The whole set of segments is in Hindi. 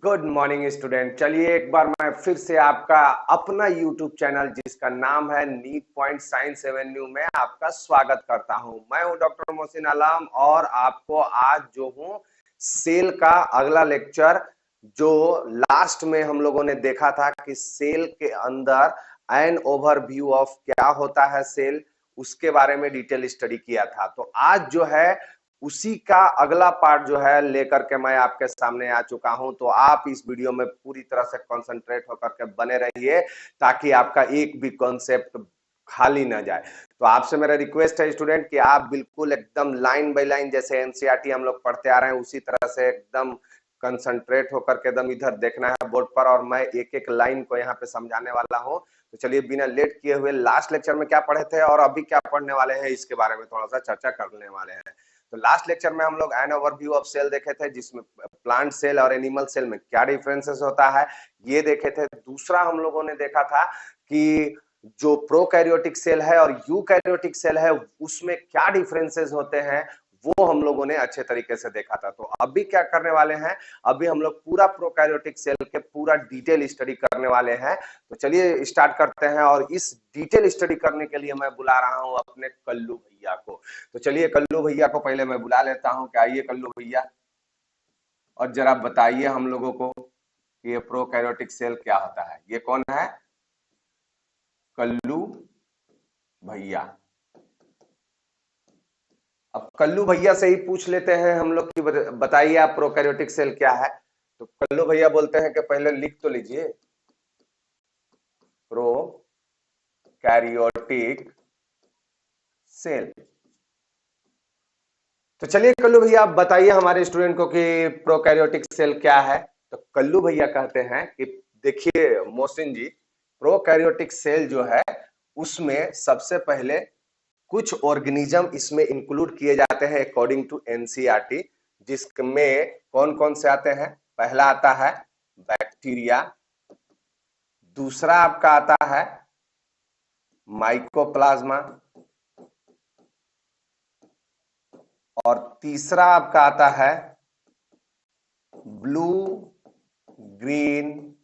Good morning student. चलिए एक बार मैं फिर से आपका अपना यूट्यूब चैनल जिसका नाम है नीट पॉइंट साइंस एवेन्यू में आपका स्वागत करता हूं। मैं हूं डॉक्टर मोहसिन आलम और आपको आज जो हूं सेल का अगला लेक्चर, जो लास्ट में हम लोगों ने देखा था कि सेल के अंदर एन ओवरव्यू ऑफ क्या होता है सेल, उसके बारे में डिटेल स्टडी किया था। तो आज जो है उसी का अगला पार्ट जो है लेकर के मैं आपके सामने आ चुका हूं। तो आप इस वीडियो में पूरी तरह से कंसंट्रेट होकर के बने रहिए ताकि आपका एक भी कॉन्सेप्ट खाली ना जाए। तो आपसे मेरा रिक्वेस्ट है स्टूडेंट कि आप बिल्कुल एकदम लाइन बाय लाइन, जैसे एनसीईआरटी हम लोग पढ़ते आ रहे हैं उसी तरह से एकदम कंसंट्रेट होकर के एकदम इधर देखना है बोर्ड पर, और मैं एक एक लाइन को यहाँ पे समझाने वाला हूँ। तो चलिए बिना लेट किए हुए लास्ट लेक्चर में क्या पढ़े थे और अभी क्या पढ़ने वाले हैं इसके बारे में थोड़ा सा चर्चा करने वाले हैं। तो लास्ट लेक्चर में हम लोग एन ओवरव्यू ऑफ सेल देखे थे, जिसमें प्लांट सेल और एनिमल सेल में क्या डिफरेंसेस होता है ये देखे थे। दूसरा हम लोगों ने देखा था कि जो प्रोकैरियोटिक सेल है और यूकैरियोटिक सेल है उसमें क्या डिफरेंसेस होते हैं वो हम लोगों ने अच्छे तरीके से देखा था। तो अभी क्या करने वाले हैं, अभी हम लोग पूरा प्रोकैरियोटिक सेल के पूरा डिटेल स्टडी करने वाले हैं। तो चलिए स्टार्ट करते हैं, और इस डिटेल स्टडी करने के लिए मैं बुला रहा हूं अपने कल्लू भैया को। तो चलिए कल्लू भैया को पहले मैं बुला लेता हूं कि आइए कल्लू भैया, और जरा बताइए हम लोगों को कि ये प्रोकैरियोटिक सेल क्या होता है। ये कौन है? कल्लू भैया। अब कल्लू भैया से ही पूछ लेते हैं हम लोग कि बताइए आप प्रोकैरियोटिक सेल क्या है। तो कल्लू भैया बोलते हैं कि पहले लिख तो लीजिए प्रोकैरियोटिक सेल। तो चलिए कल्लू भैया आप बताइए हमारे स्टूडेंट को कि प्रोकैरियोटिक सेल क्या है। तो कल्लू भैया कहते हैं कि देखिए मोहसिन जी, प्रोकैरियोटिक सेल जो है उसमें सबसे पहले कुछ ऑर्गेनिज्म इसमें इंक्लूड किए जाते हैं अकॉर्डिंग टू एनसीईआरटी, जिसमें कौन कौन से आते हैं। पहला आता है बैक्टीरिया, दूसरा आपका आता है माइकोप्लाज्मा, और तीसरा आपका आता है ब्लू ग्रीन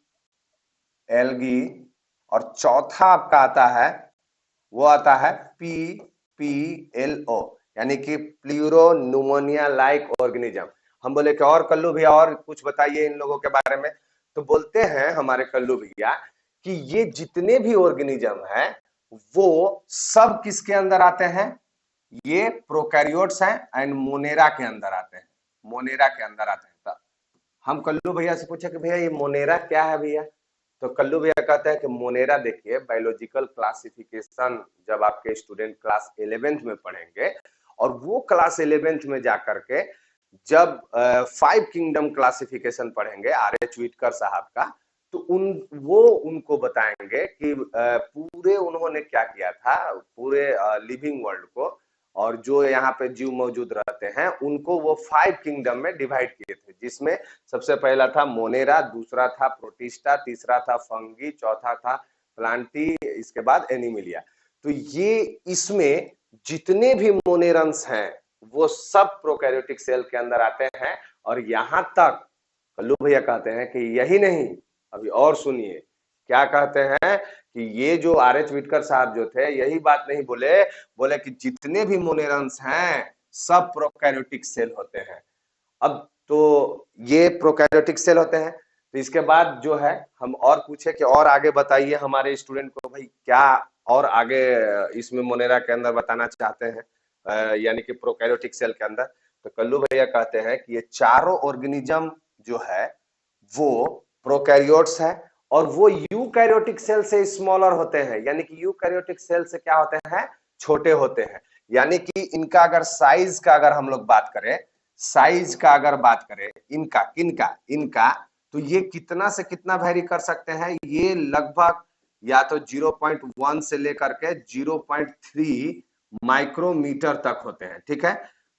एल्गी, और चौथा आपका आता है वो आता है PPLO, यानी कि प्लूरोन्यूमोनिया लाइक ऑर्गेनिज्म। हम बोले कि और कल्लू भैया और कुछ बताइए इन लोगों के बारे में। तो बोलते हैं हमारे कल्लू भैया कि ये जितने भी ऑर्गेनिज्म हैं वो सब किसके अंदर आते हैं, ये प्रोकैरियोट्स हैं एंड मोनेरा के अंदर आते हैं। मोनेरा के अंदर आते हैं। तो हम कल्लू भैया से पूछे कि भैया ये मोनेरा क्या है भैया। तो कल्लू भैया कहते हैं कि मोनेरा, देखिए बायोलॉजिकल क्लासिफिकेशन जब आपके स्टूडेंट क्लास 11th में पढ़ेंगे, और वो क्लास 11th में जाकर के जब 5 किंगडम क्लासिफिकेशन पढ़ेंगे RH व्हिटकर साहब का, तो वो उनको बताएंगे कि पूरे उन्होंने क्या किया था, पूरे लिविंग वर्ल्ड को और जो यहाँ पे जीव मौजूद रहते हैं उनको वो 5 किंगडम में डिवाइड किए थे, जिसमें सबसे पहला था मोनेरा, दूसरा था प्रोटिस्टा, तीसरा था फंगी, चौथा था प्लांटी, इसके बाद एनिमिलिया। तो ये इसमें जितने भी मोनेरंस हैं वो सब प्रोकैरियोटिक सेल के अंदर आते हैं। और यहां तक कल्लू भैया कहते हैं कि यही नहीं, अभी और सुनिए क्या कहते हैं कि ये जो RH व्हिटकर साहब जो थे यही बात नहीं बोले, बोले कि जितने भी मोनेरंस हैं सब प्रोकैरियोटिक सेल होते हैं। अब तो ये प्रोकैरियोटिक सेल होते हैं। तो इसके बाद जो है हम और पूछे कि और आगे बताइए हमारे स्टूडेंट को भाई क्या और आगे इसमें मोनेरा के अंदर बताना चाहते हैं, यानी कि प्रोकैरियोटिक सेल के अंदर। तो कल्लू भैया कहते हैं कि ये चारों ऑर्गेनिज्म जो है वो प्रोकैरियोट्स है, और वो यूकैरियोटिक सेल से स्मॉलर होते हैं, यानी कि यूकैरियोटिक सेल से क्या होते हैं, छोटे होते हैं। यानी कि इनका अगर साइज का अगर हम लोग बात करें, साइज का अगर बात करें इनका, किनका, इनका, तो ये कितना से कितना वेरी कर सकते हैं, ये लगभग या तो 0.1 से लेकर के 0.3 माइक्रोमीटर तक होते हैं। ठीक है,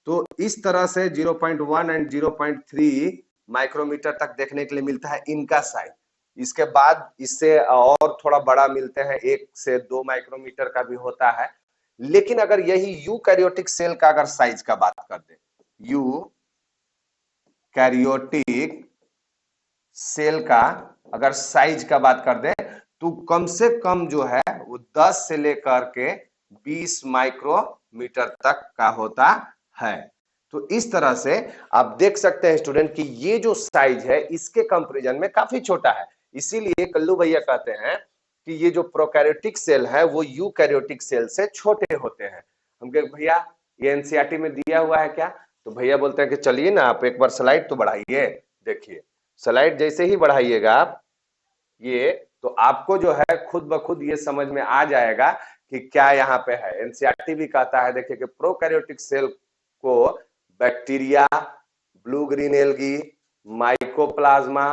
तो इस तरह से 0.1 एंड 0.3 माइक्रोमीटर तक देखने के लिए मिलता है इनका साइज। इसके बाद इससे और थोड़ा बड़ा मिलते हैं, 1 से 2 माइक्रोमीटर का भी होता है। लेकिन अगर यही यूकैरियोटिक सेल का अगर साइज का बात कर दे, यूकैरियोटिक सेल का अगर साइज का बात कर दे तो कम से कम जो है वो 10 से लेकर के 20 माइक्रोमीटर तक का होता है। तो इस तरह से आप देख सकते हैं स्टूडेंट कि ये जो साइज है इसके कंपैरिजन में काफी छोटा है। इसीलिए कल्लू भैया कहते हैं कि ये जो प्रोकैरियोटिक सेल है वो यूकैरियोटिक सेल से छोटे होते हैं। हम कहे भैया ये एनसीईआरटी में दिया हुआ है क्या? तो भैया बोलते हैं कि चलिए ना आप एक बार स्लाइड तो बढ़ाइए। देखिए स्लाइड जैसे ही बढ़ाइएगा आप ये, तो आपको जो है खुद ब खुद ये समझ में आ जाएगा कि क्या यहाँ पे है। एनसीईआरटी भी कहता है देखिए कि प्रोकैरियोटिक सेल को bacteria, blue green algae, mycoplasma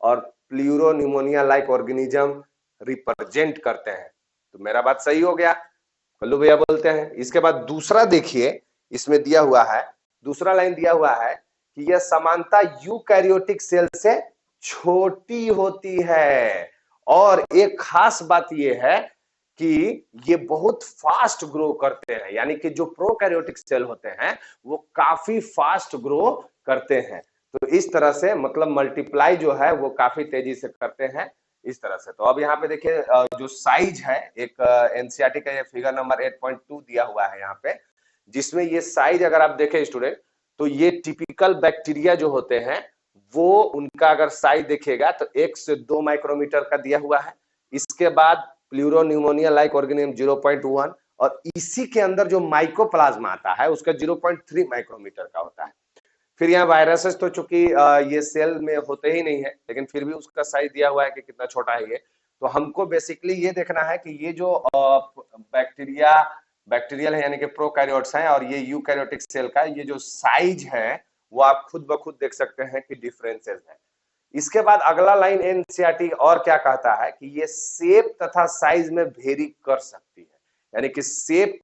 और प्लूरोनिमोनिया लाइक ऑर्गेनिज्म रिप्रेजेंट करते हैं। तो मेरा बात सही हो गया, कल्लू भैया बोलते हैं। इसके बाद दूसरा देखिए, इसमें दिया हुआ है, दूसरा लाइन दिया हुआ है कि यह समानता यूकैरियोटिक सेल से छोटी होती है। और एक खास बात यह है कि ये बहुत फास्ट ग्रो करते हैं, यानी कि जो प्रोकैरियोटिक सेल होते हैं वो काफी फास्ट ग्रो करते हैं। तो इस तरह से मतलब मल्टीप्लाई जो है वो काफी तेजी से करते हैं इस तरह से। तो अब यहाँ पे देखिए जो साइज है, एक एनसीईआरटी का ये फिगर नंबर 8.2 दिया हुआ है यहाँ पे, जिसमें ये साइज अगर आप देखें स्टूडेंट तो ये टिपिकल बैक्टीरिया जो होते हैं वो उनका अगर साइज देखिएगा तो 1 से 2 माइक्रोमीटर का दिया हुआ है। इसके बाद प्लूरोनिमोनिया लाइक ऑर्गेनिज्म 0.1 और इसी के अंदर जो माइकोप्लाज्मा आता है उसका 0.3 माइक्रोमीटर का होता है। फिर यहाँ वायरसेस तो चूंकि ये सेल में होते ही नहीं है, लेकिन फिर भी उसका साइज दिया हुआ है कि कितना छोटा है ये। तो हमको बेसिकली ये देखना है कि ये जो बैक्टीरियल है यानी कि प्रोकैरियोट्स हैं और ये यूकैरियोटिक सेल का ये जो साइज है वो आप खुद ब खुद देख सकते हैं कि डिफरेंसेस है। इसके बाद अगला लाइन एनसीईआरटी और क्या कहता है कि ये शेप तथा साइज में वेरी कर सकती है, यानी कि शेप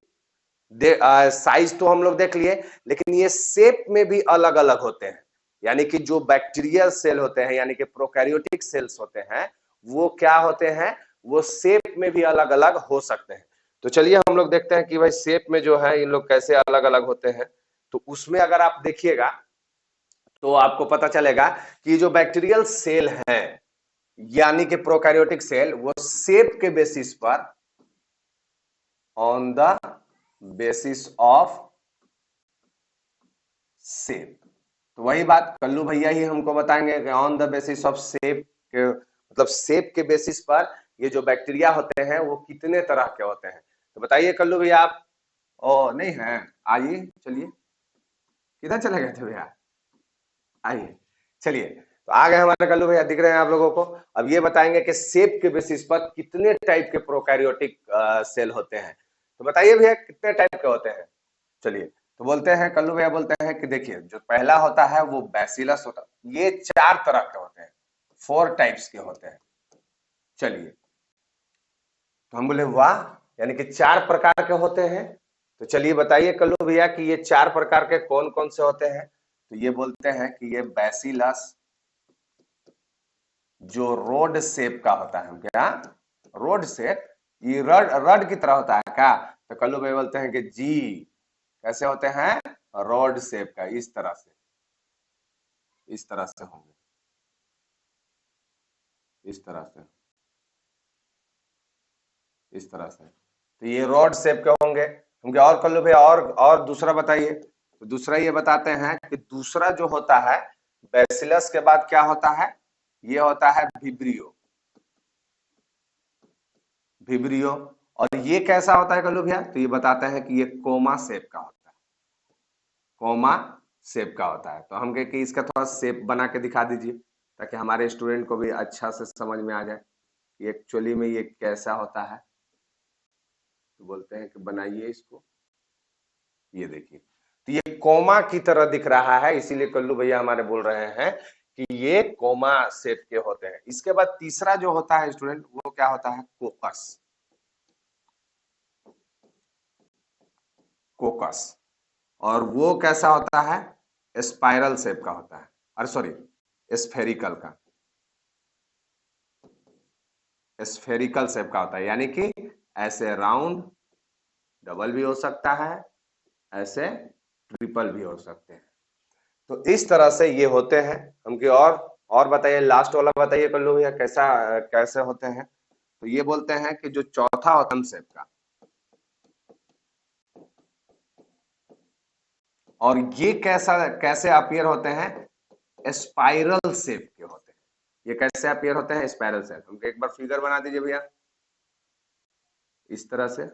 साइज तो हम लोग देख लिए, लेकिन ये शेप में भी अलग अलग होते हैं। यानी कि जो बैक्टीरियल सेल होते हैं यानी कि प्रोकैरियोटिक सेल्स होते हैं वो क्या होते हैं, वो शेप में भी अलग अलग हो सकते हैं। तो चलिए हम लोग देखते हैं कि भाई शेप में जो है इन लोग कैसे अलग अलग होते हैं। तो उसमें अगर आप देखिएगा तो आपको पता चलेगा कि जो बैक्टीरियल सेल हैं यानी कि प्रोकैरियोटिक सेल वो शेप के बेसिस पर, on the basis of shape, तो वही बात कल्लू भैया ही हमको बताएंगे कि on the basis of shape के मतलब शेप के बेसिस पर ये जो बैक्टीरिया होते हैं वो कितने तरह के होते हैं। तो बताइए कल्लू भैया आप। ओ नहीं है, आइए चलिए, किधर चले गए थे भैया, आइए चलिए। तो आ गए हमारे कल्लू भैया, दिख रहे हैं आप लोगों को। अब ये बताएंगे कि शेप के बेसिस पर कितने टाइप के प्रोकैरियोटिक सेल होते हैं। तो बताइए भैया कितने टाइप के होते हैं। चलिए तो बोलते हैं कल्लू भैया बोलते हैं कि देखिए जो पहला होता है वो बैसिलस होता है। ये 4 तरह के होते हैं, 4 टाइप्स के होते हैं। चलिए तो हम बोले वाह, यानी कि 4 प्रकार के होते हैं। तो चलिए बताइए कल्लू भैया कि ये 4 प्रकार के कौन कौन से होते हैं। तो ये बोलते हैं कि ये बैसिलस जो रोड शेप का होता है, क्या रोड शेप, ये रड रड की तरह होता है क्या? तो कल्लू भाई बोलते हैं कि जी, कैसे होते हैं, रोड शेप का, इस तरह से, इस तरह से होंगे, इस तरह से, इस तरह से। तो ये रॉड शेप के होंगे। होंगे और कल्लू भाई और दूसरा बताइए। तो दूसरा ये बताते हैं कि दूसरा जो होता है बैसिलस के बाद क्या होता है, ये होता है विब्रियो, विब्रियो। और ये कैसा होता है कल्लू भैया? तो ये बताते हैं कि ये कोमा शेप का होता है, कोमा शेप का होता है। तो हम कहे कि इसका थोड़ा शेप बना के दिखा दीजिए ताकि हमारे स्टूडेंट को भी अच्छा से समझ में आ जाए कि एक्चुअली में ये कैसा होता है। तो बोलते हैं कि बनाइए इसको, ये देखिए। तो ये कोमा की तरह दिख रहा है, इसीलिए कल्लू भैया हमारे बोल रहे हैं कि ये कोमा शेप के होते हैं। इसके बाद तीसरा जो होता है स्टूडेंट वो क्या होता है, कोकस, कोकस। और वो कैसा होता है, स्पाइरल शेप का होता है, अरे सॉरी स्फेरिकल का, स्फेरिकल शेप का होता है, यानी कि ऐसे राउंड डबल भी हो सकता है, ऐसे ट्रिपल भी हो सकते हैं। तो इस तरह से ये होते हैं। हम की और और बताइए, लास्ट वाला बताइए कल्लू भैया, कैसा कैसे होते हैं? तो ये बोलते हैं कि जो चौथा होता है शेप का, और ये कैसा कैसे अपीयर होते हैं? स्पाइरल शेप के होते हैं। ये कैसे अपीयर होते हैं? Spiral shape. हमको एक बार फिगर बना दीजिए भैया, इस तरह से।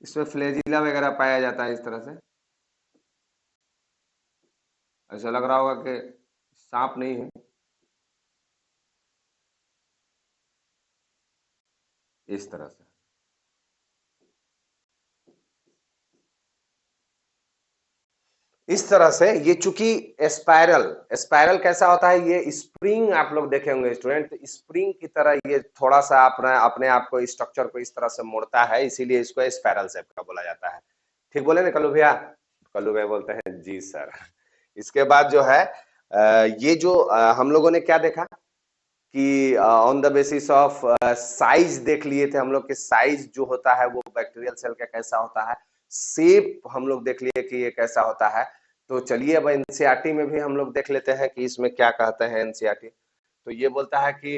इसमें फ्लैजिला वगैरह पाया जाता है इस तरह से। ऐसा लग रहा होगा कि सांप नहीं है, इस तरह से। इस तरह से ये चूंकि स्पाइरल स्पाइरल कैसा होता है? ये स्प्रिंग आप लोग देखे होंगे स्टूडेंट, स्प्रिंग की तरह ये थोड़ा सा अपना अपने आप को स्ट्रक्चर को इस तरह से मोड़ता है, इसीलिए इसको स्पाइरल शेप का बोला जाता है। ठीक बोले ना कल्लू भैया? कल्लू भैया बोलते हैं जी सर। इसके बाद जो है ये जो हम लोगों ने क्या देखा कि on the basis of size देख लिए थे हम लोग कि साइज जो होता है वो बैक्टीरियल सेल का कैसा होता है, शेप हम लोग देख लिए कि ये कैसा होता है। तो चलिए अब एनसीईआरटी में भी हम लोग देख लेते हैं कि इसमें क्या कहते हैं एनसीईआरटी। तो ये बोलता है कि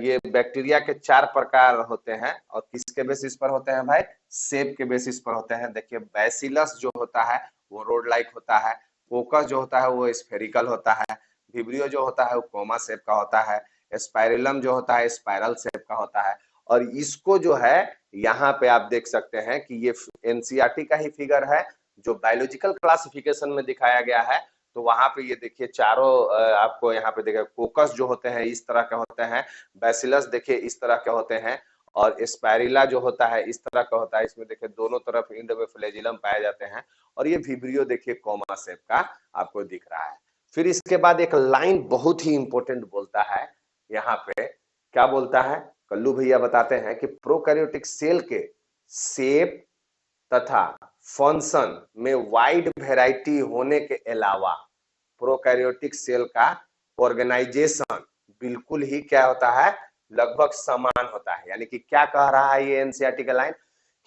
ये बैक्टीरिया के 4 प्रकार होते हैं, और किसके बेसिस पर होते हैं भाई? शेप के बेसिस पर होते हैं। देखिए, बैसिलस जो होता है वो रोड लाइक होता है, कोकस जो होता है वो स्फेरिकल होता है, विब्रियो जो होता है वो कोमा शेप का होता है, स्पाइरलम जो होता है स्पाइरल शेप का होता है। और इसको जो है यहाँ पे आप देख सकते हैं कि ये एनसीईआरटी का ही फिगर है जो बायोलॉजिकल क्लासिफिकेशन में दिखाया गया है। तो वहां पे ये देखिए चारों आपको यहाँ पे देखिए, कोकस जो होते हैं इस तरह के होते हैं, बैसिलस देखिए इस तरह के होते हैं, और स्पाइरिला जो होता है इस तरह का होता है। इसमें देखिए दोनों तरफ इंड में फ्लैजिलम पाए जाते हैं, और ये विब्रियो देखिए कोमा शेप का आपको दिख रहा है। फिर इसके बाद एक लाइन बहुत ही इंपॉर्टेंट बोलता है यहाँ पे, क्या बोलता है? कल्लू भैया बताते हैं कि प्रोकैरियोटिक सेल के शेप तथा फंक्शन में वाइड वैरायटी होने के अलावा प्रोकैरियोटिक सेल का ऑर्गेनाइजेशन बिल्कुल ही क्या होता है? लगभग समान होता है। यानी कि क्या कह रहा है ये एनसीईआरटी का लाइन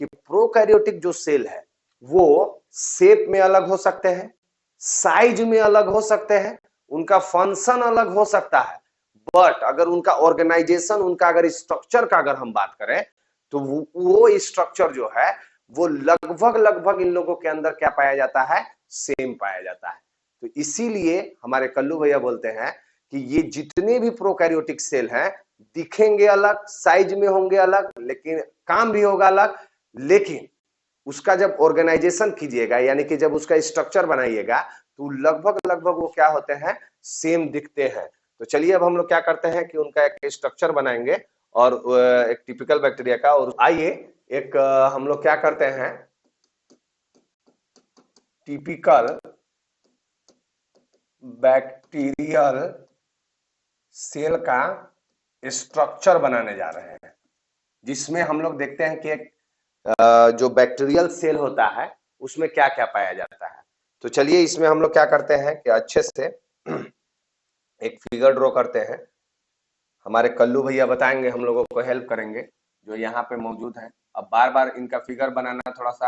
कि प्रोकैरियोटिक जो सेल है वो शेप में अलग हो सकते हैं, साइज में अलग हो सकते हैं, उनका फंक्शन अलग हो सकता है, बट अगर उनका ऑर्गेनाइजेशन, उनका अगर स्ट्रक्चर का अगर हम बात करें तो वो स्ट्रक्चर जो है वो लगभग लगभग इन लोगों के अंदर क्या पाया जाता है? सेम पाया जाता है। तो इसीलिए हमारे कल्लू भैया बोलते हैं कि ये जितने भी प्रोकैरियोटिक सेल हैं दिखेंगे अलग, साइज में होंगे अलग, लेकिन काम भी होगा अलग, लेकिन उसका जब ऑर्गेनाइजेशन कीजिएगा यानी कि जब उसका स्ट्रक्चर बनाइएगा तो लगभग लगभग वो क्या होते हैं? सेम दिखते हैं। तो चलिए अब हम लोग क्या करते हैं कि उनका एक स्ट्रक्चर बनाएंगे, और एक टिपिकल बैक्टीरिया का। और आइए एक हम लोग क्या करते हैं, टिपिकल बैक्टीरियल सेल का स्ट्रक्चर बनाने जा रहे हैं, जिसमें हम लोग देखते हैं कि एक जो बैक्टीरियल सेल होता है उसमें क्या क्या पाया जाता है। तो चलिए इसमें हम लोग क्या करते हैं कि अच्छे से एक फिगर ड्रॉ करते हैं। हमारे कल्लू भैया बताएंगे, हम लोगों को हेल्प करेंगे जो यहाँ पे मौजूद है। अब बार बार इनका फिगर बनाना थोड़ा सा,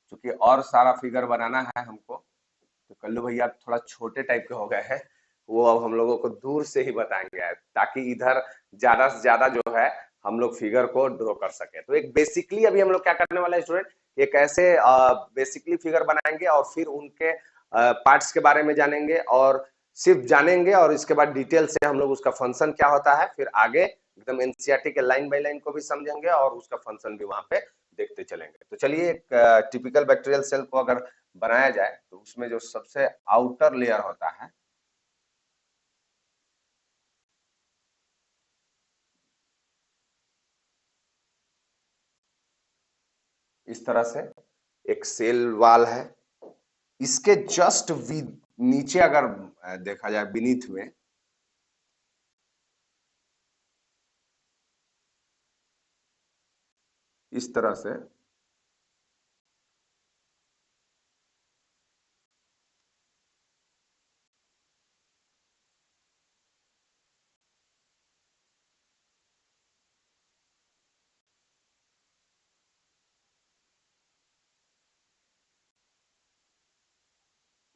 क्योंकि और सारा फिगर बनाना है हमको, तो कल्लू भैया थोड़ा छोटे टाइप के हो गए हैं, वो अब हम लोगों को दूर से ही बताएंगे ताकि इधर ज्यादा से ज्यादा जो है हम लोग फिगर को ड्रॉ कर सके। तो एक बेसिकली अभी हम लोग क्या करने वाले हैं स्टूडेंट, एक ऐसे बेसिकली फिगर बनाएंगे और फिर उनके पार्ट्स के बारे में जानेंगे, और सिर्फ जानेंगे, और इसके बाद डिटेल से हम लोग उसका फंक्शन क्या होता है फिर आगे एकदम एनसीईआरटी के लाइन बाय लाइन को भी समझेंगे और उसका फंक्शन भी वहां पे देखते चलेंगे। तो चलिए एक टिपिकल बैक्टीरियल सेल को अगर बनाया जाए तो उसमें जो सबसे आउटर लेयर होता है, इस तरह से एक सेल वाल है, इसके जस्ट नीचे अगर देखा जाए बीनीथ में, इस तरह से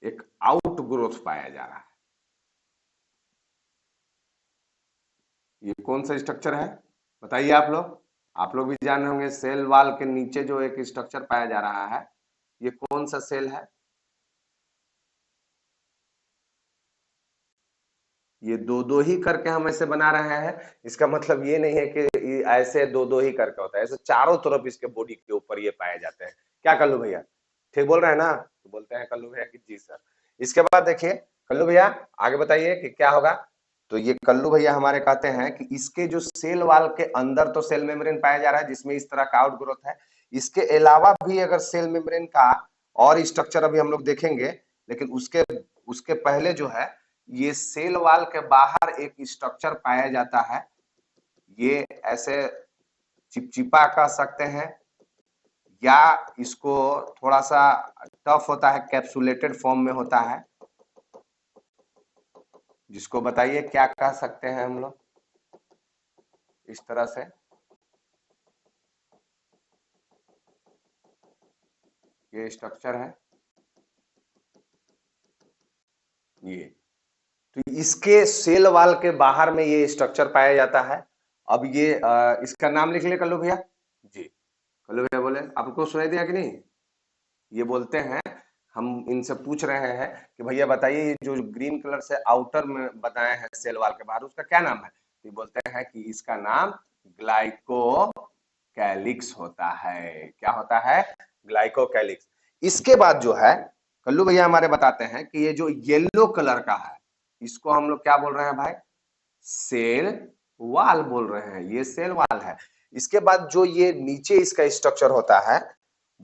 एक आउट ग्रोथ पाया जा रहा है। ये कौन सा स्ट्रक्चर है बताइए आप लोग भी जान रहे होंगे। सेल वॉल के नीचे जो एक स्ट्रक्चर पाया जा रहा है, ये कौन सा सेल है? ये दो दो ही करके हम ऐसे बना रहे हैं। इसका मतलब ये नहीं है कि ये ऐसे दो दो ही करके होता है, ऐसे चारों तरफ इसके बॉडी के ऊपर ये पाए जाते हैं। क्या कल्लू भैया ठीक बोल रहे हैं ना? तो बोलते हैं कल्लू भैया कि जी सर। इसके बाद देखिए कल्लू भैया आगे बताइए कि क्या होगा। तो ये कल्लू भैया हमारे कहते हैं कि इसके जो सेल वाल के अंदर तो सेल मेम्ब्रेन पाया जा रहा है जिसमें इस तरह का आउट ग्रोथ है। इसके अलावा भी अगर सेल मेम्ब्रेन का और स्ट्रक्चर अभी हम लोग देखेंगे, लेकिन उसके उसके पहले जो है ये सेल वाल के बाहर एक स्ट्रक्चर पाया जाता है। ये ऐसे चिपचिपा कह सकते हैं या इसको थोड़ा सा टफ होता है, कैप्सुलेटेड फॉर्म में होता है, जिसको बताइए क्या कह सकते हैं हम लोग इस तरह से। ये स्ट्रक्चर है ये। तो इसके सेल वाल के बाहर में ये स्ट्रक्चर पाया जाता है। अब ये इसका नाम लिख ले कल्लू भैया जी। कल्लू भैया बोले आपको सुनाई दिया कि नहीं? ये बोलते हैं, हम इनसे पूछ रहे हैं कि भैया बताइए ये जो ग्रीन कलर से आउटर में बताए हैं सेल वाल के बाहर, उसका क्या नाम है? तो ये बोलते हैं कि इसका नाम ग्लाइकोकैलिक्स होता है। क्या होता है? ग्लाइकोकैलिक्स। इसके बाद जो है कल्लू भैया हमारे बताते हैं कि ये जो येलो कलर का है, इसको हम लोग क्या बोल रहे हैं भाई? सेल वाल बोल रहे हैं। ये सेल वाल है। इसके बाद जो ये नीचे इसका स्ट्रक्चर होता है,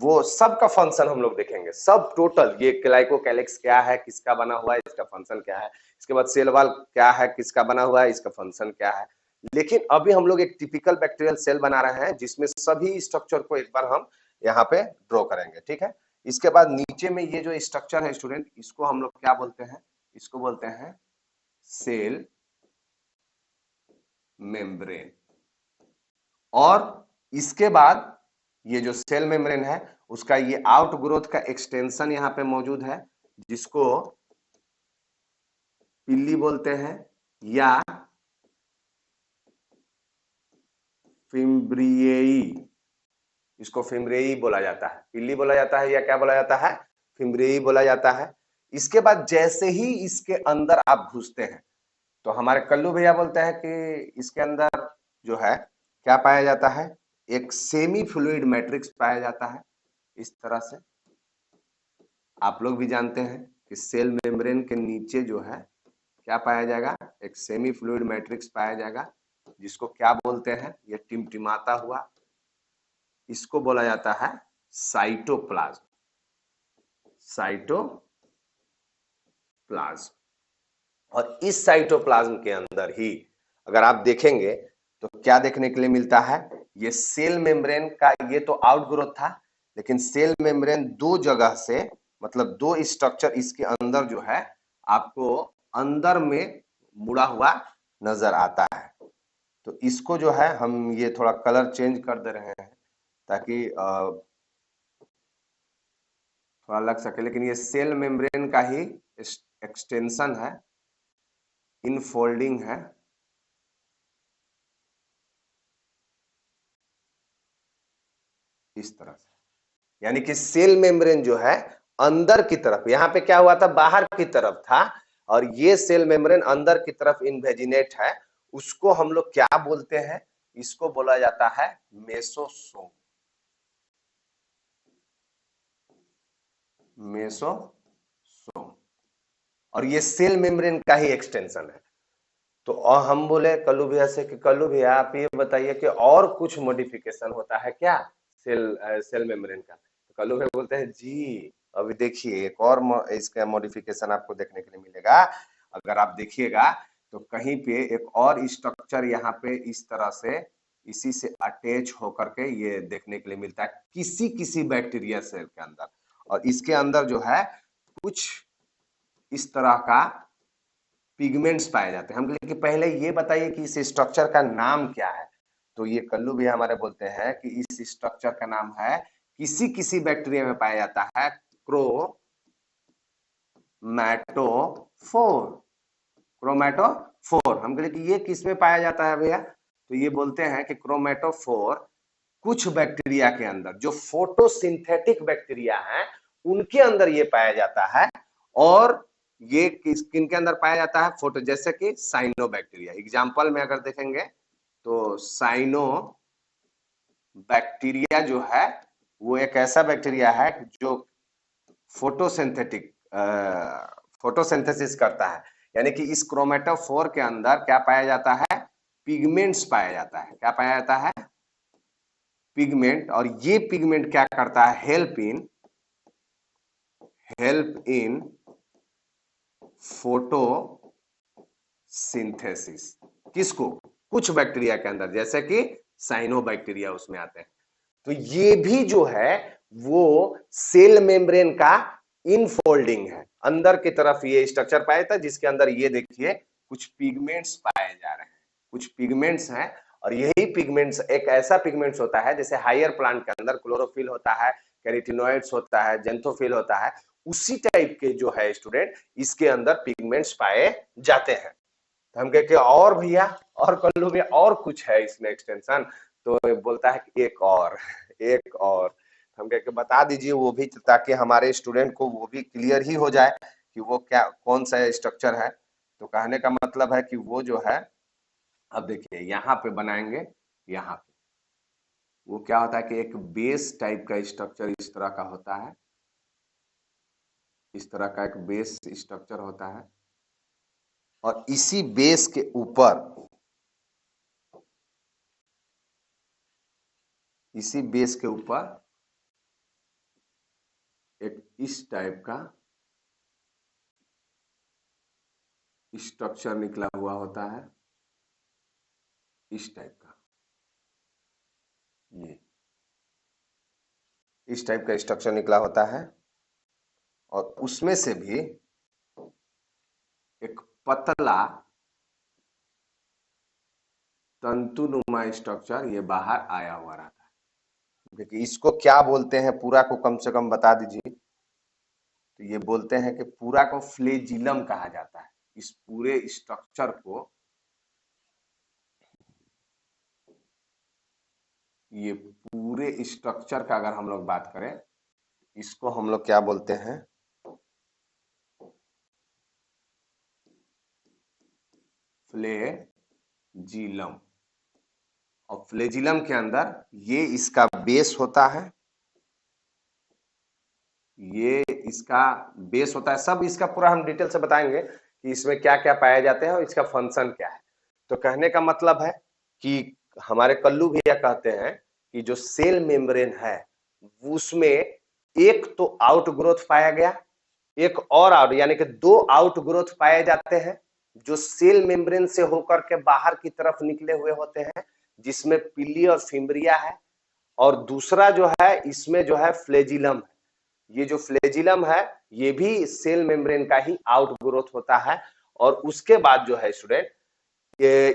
वो सब का फंक्शन हम लोग देखेंगे, सब टोटल ये ग्लाइकोकैलिक्स क्या है, किसका बना हुआ है, इसका फंक्शन क्या है। इसके बाद सेल वाल क्या है, किसका बना हुआ है, इसका फंक्शन क्या है। लेकिन अभी हम लोग एक टिपिकल बैक्टीरियल सेल बना रहे हैं जिसमें सभी स्ट्रक्चर को एक बार हम यहाँ पे ड्रॉ करेंगे, ठीक है। इसके बाद नीचे में ये जो स्ट्रक्चर है स्टूडेंट, इसको हम लोग क्या बोलते हैं? इसको बोलते हैं सेल मेम्ब्रेन। और इसके बाद ये जो सेल मेम्ब्रेन है उसका ये आउट ग्रोथ का एक्सटेंशन यहाँ पे मौजूद है, जिसको पिल्ली बोलते हैं या फिम्ब्रिएई। इसको फिम्ब्रिएई बोला जाता है, पिल्ली बोला जाता है या क्या बोला जाता है? फिम्ब्रिएई बोला जाता है। इसके बाद जैसे ही इसके अंदर आप घुसते हैं तो हमारे कल्लू भैया बोलते हैं कि इसके अंदर जो है क्या पाया जाता है? एक सेमी फ्लूइड मैट्रिक्स पाया जाता है। इस तरह से आप लोग भी जानते हैं कि सेल मेम्ब्रेन के नीचे जो है क्या पाया जाएगा? एक सेमी फ्लूइड मैट्रिक्स पाया जाएगा, जिसको क्या बोलते हैं? ये टिमटिमाता हुआ, इसको बोला जाता है साइटोप्लाज्म। साइटोप्लाज्म। और इस साइटोप्लाज्म के अंदर ही अगर आप देखेंगे तो क्या देखने के लिए मिलता है? ये सेल मेम्ब्रेन का ये तो आउट ग्रोथ था, लेकिन सेल मेम्ब्रेन दो जगह से, मतलब दो स्ट्रक्चर इसके अंदर जो है आपको अंदर में मुड़ा हुआ नजर आता है। तो इसको जो है हम ये थोड़ा कलर चेंज कर दे रहे हैं ताकि थोड़ा लग सके, लेकिन ये सेल मेम्ब्रेन का ही एक्सटेंशन है, इनफोल्डिंग है। इस तरह से यानी कि सेल मेम्ब्रेन जो है अंदर की तरफ, यहाँ पे क्या हुआ था? बाहर की तरफ था, और ये सेल मेम्ब्रेन अंदर की तरफ इन्वेजिनेट है। उसको हम लोग क्या बोलते हैं? इसको बोला जाता है मेसोसोम। मेसोसोम। और ये सेल मेम्ब्रेन का ही एक्सटेंशन है। तो और हम बोले कल्लू भैया से कि कल्लू भैया आप ये बताइए कि और कुछ मॉडिफिकेशन होता है क्या सेल मेम्ब्रेन का? तो कल्लू भैया बोलते हैं जी अभी देखिए एक और इसका मॉडिफिकेशन आपको देखने के लिए मिलेगा। अगर आप देखिएगा तो कहीं पे एक और स्ट्रक्चर यहाँ पे इस तरह से इसी से अटैच होकर के ये देखने के लिए मिलता है किसी किसी बैक्टीरिया सेल के अंदर। और इसके अंदर जो है कुछ इस तरह का पिगमेंट्स पाए जाते हैं। हम कहें कि पहले ये बताइए कि इस स्ट्रक्चर का नाम क्या है? तो ये कल्लू भैया हमारे बोलते हैं कि इस स्ट्रक्चर का नाम है, किसी किसी बैक्टीरिया में पाया जाता है, क्रोमैटोफोर। क्रोमैटोफोर हम कहें कि ये किस में पाया जाता है भैया, तो ये बोलते हैं कि क्रोमैटोफोर कुछ बैक्टीरिया के अंदर, जो फोटोसिंथेटिक बैक्टीरिया हैं उनके अंदर ये पाया जाता है। और ये किन के अंदर पाया जाता है, फोटो, जैसे कि साइनो बैक्टीरिया। एग्जाम्पल में अगर देखेंगे तो साइनो बैक्टीरिया जो है वो एक ऐसा बैक्टीरिया है जो फोटोसिंथेसिस करता है। यानी कि इस क्रोमैटोफोर के अंदर क्या पाया जाता है, पिगमेंट्स पाया जाता है। क्या पाया जाता है, पिगमेंट। और ये पिगमेंट क्या करता है, हेल्प इन फोटोसिंथेसिस। किसको, कुछ बैक्टीरिया के अंदर, जैसे कि साइनो बैक्टीरिया उसमें आते हैं। तो ये भी जो है वो सेल मेम्ब्रेन का इनफोल्डिंग है। अंदर की तरफ ये स्ट्रक्चर पाया था जिसके अंदर ये देखिए कुछ पिगमेंट्स पाए जा रहे हैं, कुछ पिगमेंट्स हैं। और यही पिगमेंट्स एक ऐसा पिगमेंट्स होता है जैसे हायर प्लांट के अंदर क्लोरोफिल होता है, कैरोटीनॉइड्स होता है, जेंथोफिल होता है, उसी टाइप के जो है स्टूडेंट इसके अंदर पिगमेंट्स पाए जाते हैं। तो हम कहे और भैया, और कल्लू भैया और कुछ है इसमें एक्सटेंशन, तो बोलता है कि एक और हम कह के बता दीजिए वो भी, ताकि हमारे स्टूडेंट को वो भी क्लियर ही हो जाए कि वो क्या कौन सा स्ट्रक्चर है। तो कहने का मतलब है कि वो जो है, अब देखिए यहाँ पे बनाएंगे, यहाँ पे वो क्या होता है कि एक बेस टाइप का स्ट्रक्चर इस तरह का होता है, इस तरह का एक बेस स्ट्रक्चर होता है। और इसी बेस के ऊपर, इसी बेस के ऊपर एक इस टाइप का स्ट्रक्चर निकला हुआ होता है, इस टाइप का, ये इस टाइप का स्ट्रक्चर निकला होता है। और उसमें से भी एक पतला तंतुनुमा स्ट्रक्चर ये बाहर आया हुआ रहता है। देखिए इसको क्या बोलते हैं, पूरा को कम से कम बता दीजिए। तो ये बोलते हैं कि पूरा को फ्लेजिलम कहा जाता है। इस पूरे स्ट्रक्चर को, ये पूरे स्ट्रक्चर का अगर हम लोग बात करें, इसको हम लोग क्या बोलते हैं, फ्लेजिलम। और फ्लेजिलम के अंदर ये इसका बेस होता है, ये इसका बेस होता है। सब इसका पूरा हम डिटेल से बताएंगे कि इसमें क्या क्या पाए जाते हैं और इसका फंक्शन क्या है। तो कहने का मतलब है कि हमारे कल्लू भैया कहते हैं कि जो सेल मेम्ब्रेन है उसमें एक तो आउट ग्रोथ पाया गया, एक और आउट, यानी कि दो आउट ग्रोथ पाए जाते हैं जो सेल मेम्ब्रेन से होकर के बाहर की तरफ निकले हुए होते हैं, जिसमें पिली और फिम्ब्रिया है। और दूसरा जो है इसमें जो है फ्लेजिलम है। ये जो फ्लेजिलम है ये भी सेल मेम्ब्रेन का ही आउट ग्रोथ होता है। और उसके बाद जो है स्टूडेंट,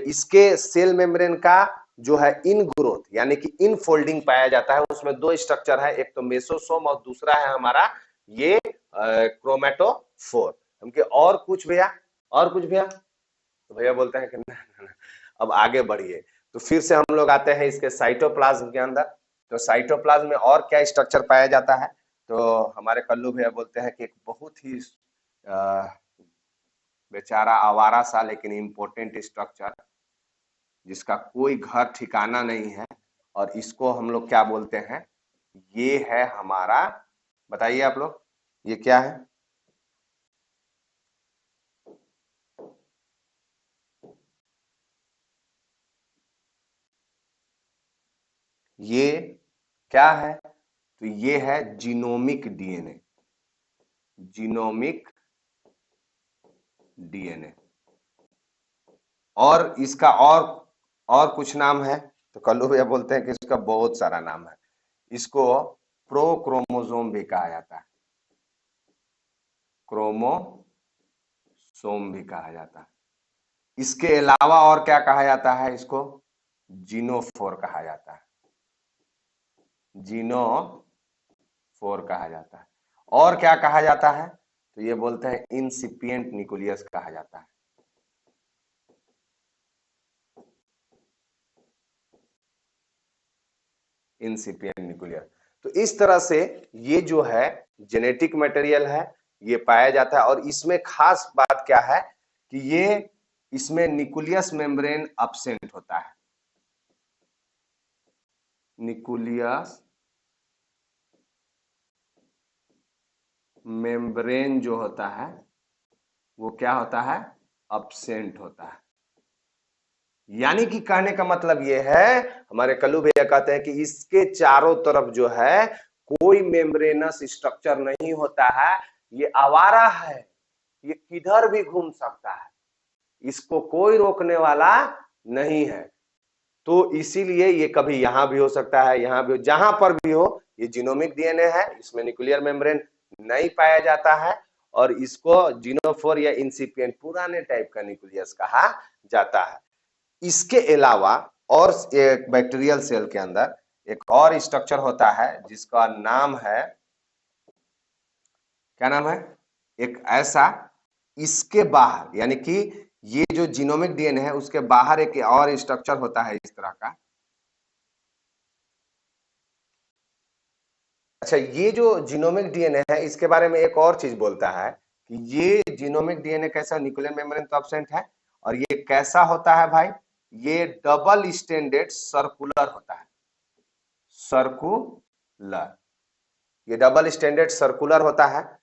इसके सेल मेम्ब्रेन का जो है इन ग्रोथ यानी कि इन फोल्डिंग पाया जाता है। उसमें दो स्ट्रक्चर है, एक तो मेसोसोम और दूसरा है हमारा ये क्रोमैटोफोर। हमके और कुछ भैया, और कुछ भैया, तो भैया बोलते हैं कि ना, ना, ना, अब आगे बढ़िए। तो फिर से हम लोग आते हैं इसके साइटोप्लाज्म के अंदर। तो साइटोप्लाज्म में और क्या स्ट्रक्चर पाया जाता है, तो हमारे कल्लू भैया बोलते हैं कि एक बहुत ही बेचारा आवारा सा लेकिन इम्पोर्टेंट स्ट्रक्चर, जिसका कोई घर ठिकाना नहीं है, और इसको हम लोग क्या बोलते हैं, ये है हमारा, बताइए आप लोग, ये क्या है, ये क्या है, तो ये है जीनोमिक डीएनए, जीनोमिक डीएनए। और इसका और कुछ नाम है, तो कल्लू भैया बोलते हैं कि इसका बहुत सारा नाम है। इसको प्रोक्रोमोसोम भी कहा जाता है, क्रोमोसोम भी कहा जाता है। इसके अलावा और क्या कहा जाता है, इसको जीनोफोर कहा जाता है, जीनोफोर कहा जाता है। और क्या कहा जाता है, तो ये बोलते हैं इंसिपिएंट न्यूक्लियस कहा जाता है। इंसिपिएंट न्यूक्लियस। तो इस तरह से ये जो है जेनेटिक मटेरियल है, ये पाया जाता है। और इसमें खास बात क्या है कि ये इसमें न्यूक्लियस मेम्ब्रेन एब्सेंट होता है। न्यूक्लियस मेम्ब्रेन जो होता है वो क्या होता है, एब्सेंट होता है। यानी कि कहने का मतलब ये है, हमारे कल्लू भैया कहते हैं कि इसके चारों तरफ जो है कोई मेम्ब्रेनस स्ट्रक्चर नहीं होता है, ये आवारा है, ये किधर भी घूम सकता है, इसको कोई रोकने वाला नहीं है। तो इसीलिए ये कभी यहां भी हो सकता है, यहां भी हो, जहां पर भी हो, ये जीनोमिक डीएनए है, इसमें न्यूक्लियर मेम्ब्रेन नहीं पाया जाता है और इसको जीनोफोर या इंसिपिएंट पुराने टाइप का न्यूक्लियस कहा जाता है। इसके अलावा और एक बैक्टीरियल सेल के अंदर एक और स्ट्रक्चर होता है जिसका नाम है, क्या नाम है, एक ऐसा, इसके बाहर यानी कि ये जो जीनोमिक डीएनए है उसके बाहर एक और स्ट्रक्चर होता है इस तरह का। अच्छा, ये जो जीनोमिक डीएनए है इसके बारे में एक और चीज बोलता है कि ये जीनोमिक डीएनए कैसा, न्यूक्लियर मेम्ब्रेन तो एब्सेंट है, और ये कैसा होता है भाई, ये डबल स्टैंडर्ड सर्कुलर होता है। सर्कुलर, ये डबल स्टैंडर्ड सर्कुलर होता है।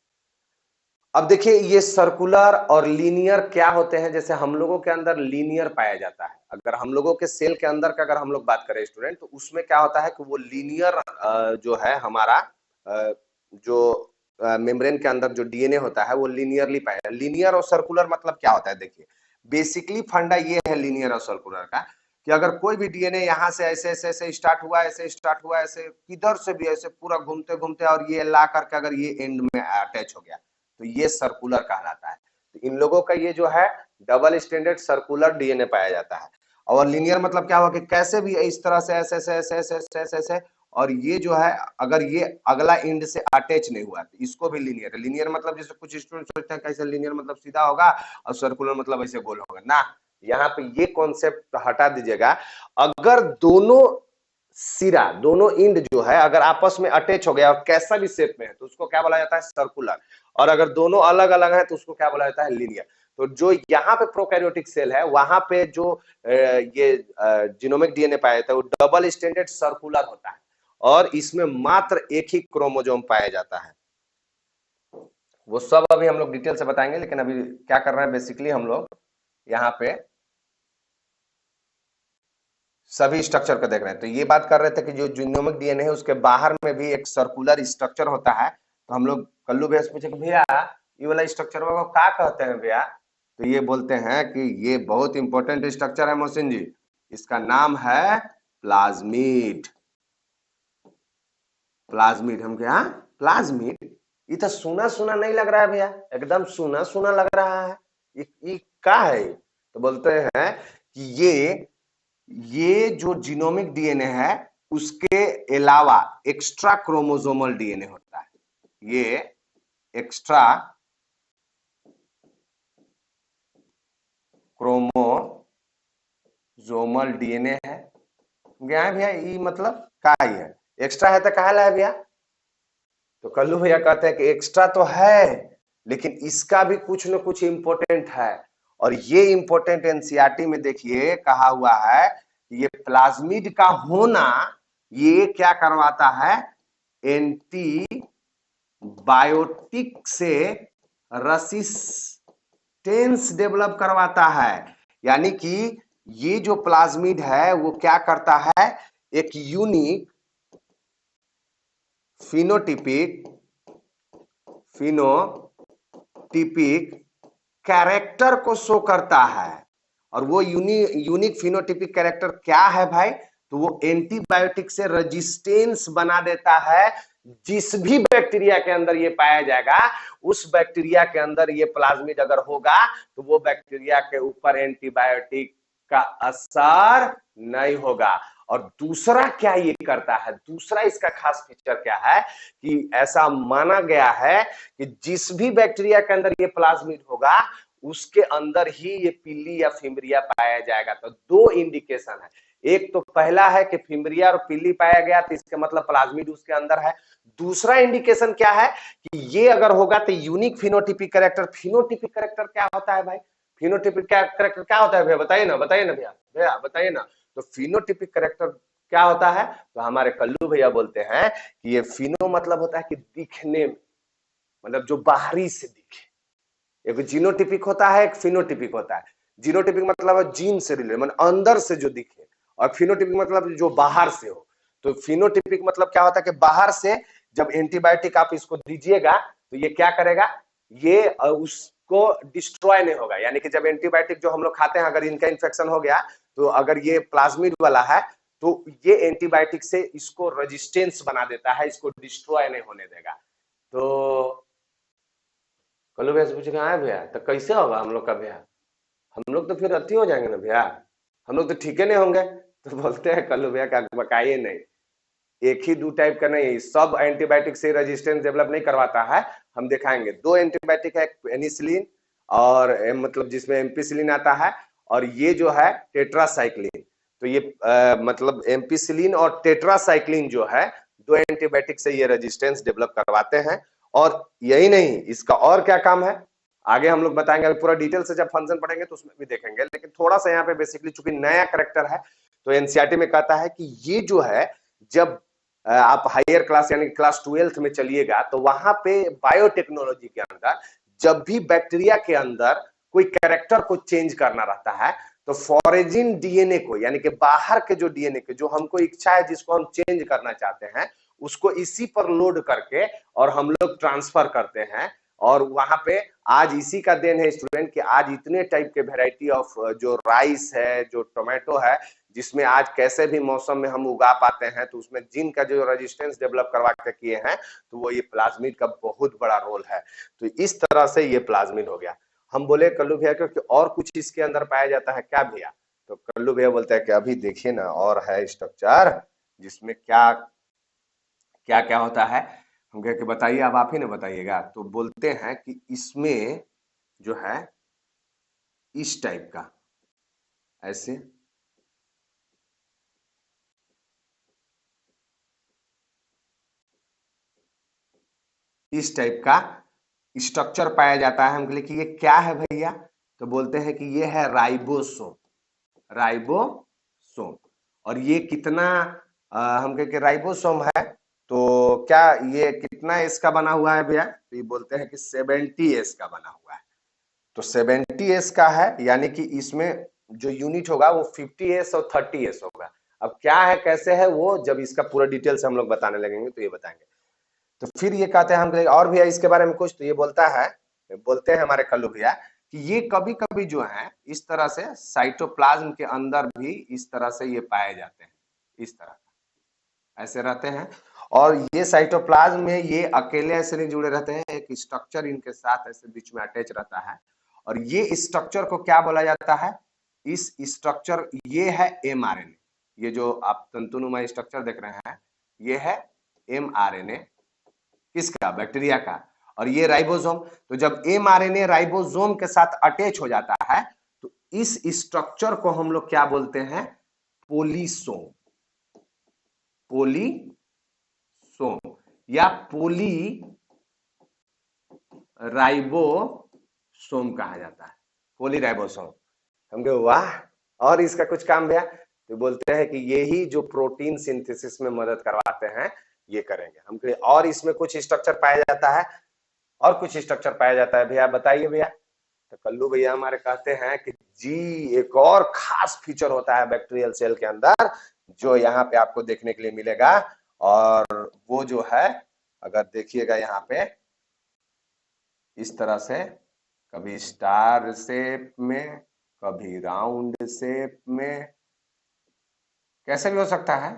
अब देखिए ये सर्कुलर और लीनियर क्या होते हैं। जैसे हम लोगों के अंदर लीनियर पाया जाता है, अगर हम लोगों के सेल के अंदर का अगर हम लोग बात करें स्टूडेंट, तो उसमें क्या होता है कि वो लीनियर जो है हमारा जो मेम्ब्रेन के अंदर जो डीएनए होता है वो लीनियरली पाया। लीनियर और सर्कुलर मतलब क्या होता है, देखिए बेसिकली फंडा ये है लीनियर और सर्कुलर का कि अगर कोई भी डीएनए यहाँ से ऐसे ऐसे ऐसे स्टार्ट हुआ, ऐसे स्टार्ट हुआ, ऐसे किधर से भी ऐसे पूरा घूमते घूमते और ये ला करके अगर ये एंड में अटैच हो गया तो ये सर्कुलर कहलाता है। तो इन लोगों का ये जो है डबल स्टैंडर्ड सर्कुलर डीएनए पाया जाता है। और लीनियर मतलब क्या हुआ कि कैसे भी इस तरह से ऐसे ऐसे ऐसे ऐसे ऐसे ऐसे, और ये जो है अगर ये अगला एंड से अटैच नहीं हुआ तो इसको भी लीनियर है। लीनियर मतलब जैसे कुछ स्टूडेंट सोचते हैं कैसे लीनियर मतलब सीधा होगा और सर्कुलर मतलब ऐसे गोल होगा ना, यहाँ पे ये कॉन्सेप्ट हटा दीजिएगा। अगर दोनों सिरा, दोनों एंड जो है अगर आपस में अटैच हो गया और कैसा भी शेप में है तो उसको क्या बोला जाता है, सर्कुलर। और अगर दोनों अलग अलग है तो उसको क्या बोला जाता है, लीनियर। तो जो यहाँ पे प्रोकैरियोटिक सेल है वहां पे जो ये जीनोमिक डीएनए पाया जाता है वो डबल स्टैंडर्ड सर्कुलर होता है और इसमें मात्र एक ही क्रोमोसोम पाया जाता है। वो सब अभी हम लोग डिटेल से बताएंगे, लेकिन अभी क्या कर रहे हैं बेसिकली हम लोग यहाँ पे सभी स्ट्रक्चर को देख रहे हैं। तो ये बात कर रहे थे कि जो जीनोमिक डीएनए है उसके बाहर में भी एक सर्कुलर स्ट्रक्चर होता है। तो हम लोग कल्लू भैया से पूछे कि भैया ये वाला स्ट्रक्चर को क्या कहते हैं भैया, तो ये बोलते हैं कि ये बहुत इंपॉर्टेंट स्ट्रक्चर है मोहसिन जी, इसका नाम है प्लाज्मिड। प्लाज्मिड, हम क्या, प्लाज्मिड, ये तो सुना सुना नहीं लग रहा है भैया, एकदम सुना सुना लग रहा है, ये क्या है। तो बोलते हैं कि ये जो जीनोमिक डीएनए है उसके अलावा एक्स्ट्रा क्रोमोसोमल डीएनए होता है। ये एक्स्ट्रा क्रोमोसोमल डीएनए है। क्या है भैया ये, मतलब क्या है, एक्स्ट्रा है तो कहा है भैया। तो कल्लू भैया कहते हैं कि एक्स्ट्रा तो है लेकिन इसका भी कुछ न कुछ इंपॉर्टेंट है। और ये इंपॉर्टेंट एनसीईआरटी में देखिए कहा हुआ है कि ये प्लाज्मिड का होना ये क्या करवाता है, एंटीबायोटिक से रेसिस्टेंस डेवलप करवाता है। यानी कि ये जो प्लाज्मिड है वो क्या करता है, एक यूनिक फिनोटिपिक कैरेक्टर को शो करता है। और वो यूनिक फिनोटिपिक कैरेक्टर क्या है भाई, तो वो एंटीबायोटिक से रेजिस्टेंस बना देता है। जिस भी बैक्टीरिया के अंदर ये पाया जाएगा उस बैक्टीरिया के अंदर ये प्लाज्मिड अगर होगा तो वो बैक्टीरिया के ऊपर एंटीबायोटिक का असर नहीं होगा। और दूसरा क्या ये करता है, दूसरा इसका खास फीचर क्या है कि ऐसा माना गया है कि जिस भी बैक्टीरिया के अंदर ये प्लाज्मिड होगा उसके अंदर ही ये पिल्ली या फिमरिया पाया जाएगा। तो दो इंडिकेशन है, एक तो पहला है कि फिमरिया और पिल्ली पाया गया तो इसका मतलब प्लाज्मिड उसके अंदर है। दूसरा इंडिकेशन क्या है कि ये अगर होगा तो unique phenotypic character. Phenotypic character क्या होता है भाई, फिनोटिपिक कैरेक्टर क्या होता है भैया, बताइए ना, बताइए ना भैया, भैया बताइए ना। तो फिनोटिपिक कैरेक्टर क्या होता है, तो हमारे कल्लू भैया बोलते हैं कि ये फिनो मतलब होता है कि दिखने में, मतलब जो बाहरी से दिखे। एक जीनोटिपिक होता है, एक फिनोटिपिक होता है। जीनोटिपिक मतलब जीन से रिलेटेड, मतलब अंदर से जो दिखे, और फिनोटिपिक मतलब जो बाहर से हो। तो फिनोटिपिक मतलब क्या होता है कि बाहर से जब एंटीबायोटिक आप इसको दीजिएगा तो ये क्या करेगा, ये उसको डिस्ट्रॉय नहीं होगा। यानी कि जब एंटीबायोटिक जो हम लोग खाते हैं अगर इनका इन्फेक्शन हो गया तो अगर ये प्लाज्मिड वाला है तो ये एंटीबायोटिक से इसको रेजिस्टेंस बना देता है, इसको डिस्ट्रॉय नहीं होने देगा। तो कल्लू भैया से पूछे कहा है भैया तो कैसे होगा हम लोग का भैया, हम लोग तो फिर अति हो जाएंगे ना भैया, हम लोग तो ठीक है नहीं होंगे। तो बोलते हैं कल्लू भैया का बकाइए नहीं, एक ही दो टाइप का नहीं, सब एंटीबायोटिक से रेजिस्टेंस डेवलप नहीं करवाता है। हम दिखाएंगे दो एंटीबायोटिक है, पेनिसिलिन और मतलब जिसमें एम्पिसिलिन आता है, और ये जो है टेट्रासाइक्लिन। तो ये मतलब एम्पिसिलिन और टेट्रासाइक्लिन जो है दो एंटीबायोटिक से ये रेजिस्टेंस डेवलप करवाते हैं। और यही नहीं, इसका और क्या काम है आगे हम लोग बताएंगे, अभी पूरा डिटेल से जब फंक्शन पढ़ेंगे तो उसमें भी देखेंगे। लेकिन थोड़ा सा यहाँ पे बेसिकली चूंकि नया करेक्टर है तो एनसीईआरटी में कहता है कि ये जो है जब आप हायर क्लास यानी क्लास 12th में चलिएगा तो वहां पे बायोटेक्नोलॉजी के अंदर जब भी बैक्टीरिया के अंदर कोई कैरेक्टर को चेंज करना रहता है तो फॉरेजिन डीएनए को, यानी कि बाहर के जो डीएनए के जो हमको इच्छा है जिसको हम चेंज करना चाहते हैं उसको इसी पर लोड करके और हम लोग ट्रांसफर करते हैं। और वहां पे आज इसी का देन है स्टूडेंट कि आज इतने टाइप के वेराइटी ऑफ जो राइस है, जो टोमेटो है, जिसमें आज कैसे भी मौसम में हम उगा पाते हैं, तो उसमें जिन का जो रेजिस्टेंस डेवलप करवा के किए हैं तो वो ये प्लाज्मिड का बहुत बड़ा रोल है। तो इस तरह से ये प्लाज्मिड हो गया। हम बोले कल्लू भैया क्योंकि और कुछ इसके अंदर पाया जाता है क्या भैया, तो कल्लू भैया बोलता है कि अभी देखिए ना और है स्ट्रक्चर जिसमें क्या क्या क्या होता है। हम कह के बताइए, अब आप ही ना बताइएगा। तो बोलते हैं कि इसमें जो है इस टाइप का ऐसे इस टाइप का स्ट्रक्चर पाया जाता है। हम बोले कि ये क्या है भैया, तो बोलते हैं कि ये है राइबोसोम, राइबोसोम। और ये कितना हम कह के राइबोसोम है तो क्या ये कितना एस का बना हुआ है भैया, तो ये बोलते हैं कि 70 एस का बना हुआ है। तो 70 एस का है यानी कि इसमें जो यूनिट होगा वो 50 एस और 30 एस होगा। अब क्या है कैसे है वो जब इसका पूरा डिटेल से हम लोग बताने लगेंगे तो ये बताएंगे। तो फिर ये कहते हैं हम और भैया इसके बारे में कुछ, तो ये बोलता है, बोलते हैं हमारे कल्लू भैया कि ये कभी कभी जो है इस तरह से साइटोप्लाज्म के अंदर भी इस तरह से ये पाए जाते हैं, इस तरह ऐसे रहते हैं। और ये साइटोप्लाज्म में ये अकेले ऐसे नहीं जुड़े रहते हैं, एक स्ट्रक्चर इनके साथ ऐसे बीच में अटैच रहता है। और ये स्ट्रक्चर को क्या बोला जाता है, इस स्ट्रक्चर ये है mRNA। ये जो आप तंतुनुमा स्ट्रक्चर देख रहे हैं ये है mRNA, किसका, बैक्टीरिया का। और ये राइबोसोम, तो जब mRNA राइबोसोम के साथ अटैच हो जाता है तो इस स्ट्रक्चर को हम लोग क्या बोलते हैं, पोलीसोम, पोलीसोम या पोली राइबोसोम कहा जाता है, पोली राइबोसोम। हम कहे वाह, और इसका कुछ काम भैया, तो बोलते हैं कि यही जो प्रोटीन सिंथेसिस में मदद करवाते हैं ये करेंगे। हम कहे और इसमें कुछ स्ट्रक्चर पाया जाता है, और कुछ स्ट्रक्चर पाया जाता है भैया, बताइए भैया। तो कल्लू भैया हमारे कहते हैं कि जी एक और खास फीचर होता है बैक्टीरियल सेल के अंदर जो यहाँ पे आपको देखने के लिए मिलेगा। और वो जो है अगर देखिएगा यहाँ पे इस तरह से, कभी स्टार शेप में, कभी राउंड शेप में, कैसे भी हो सकता है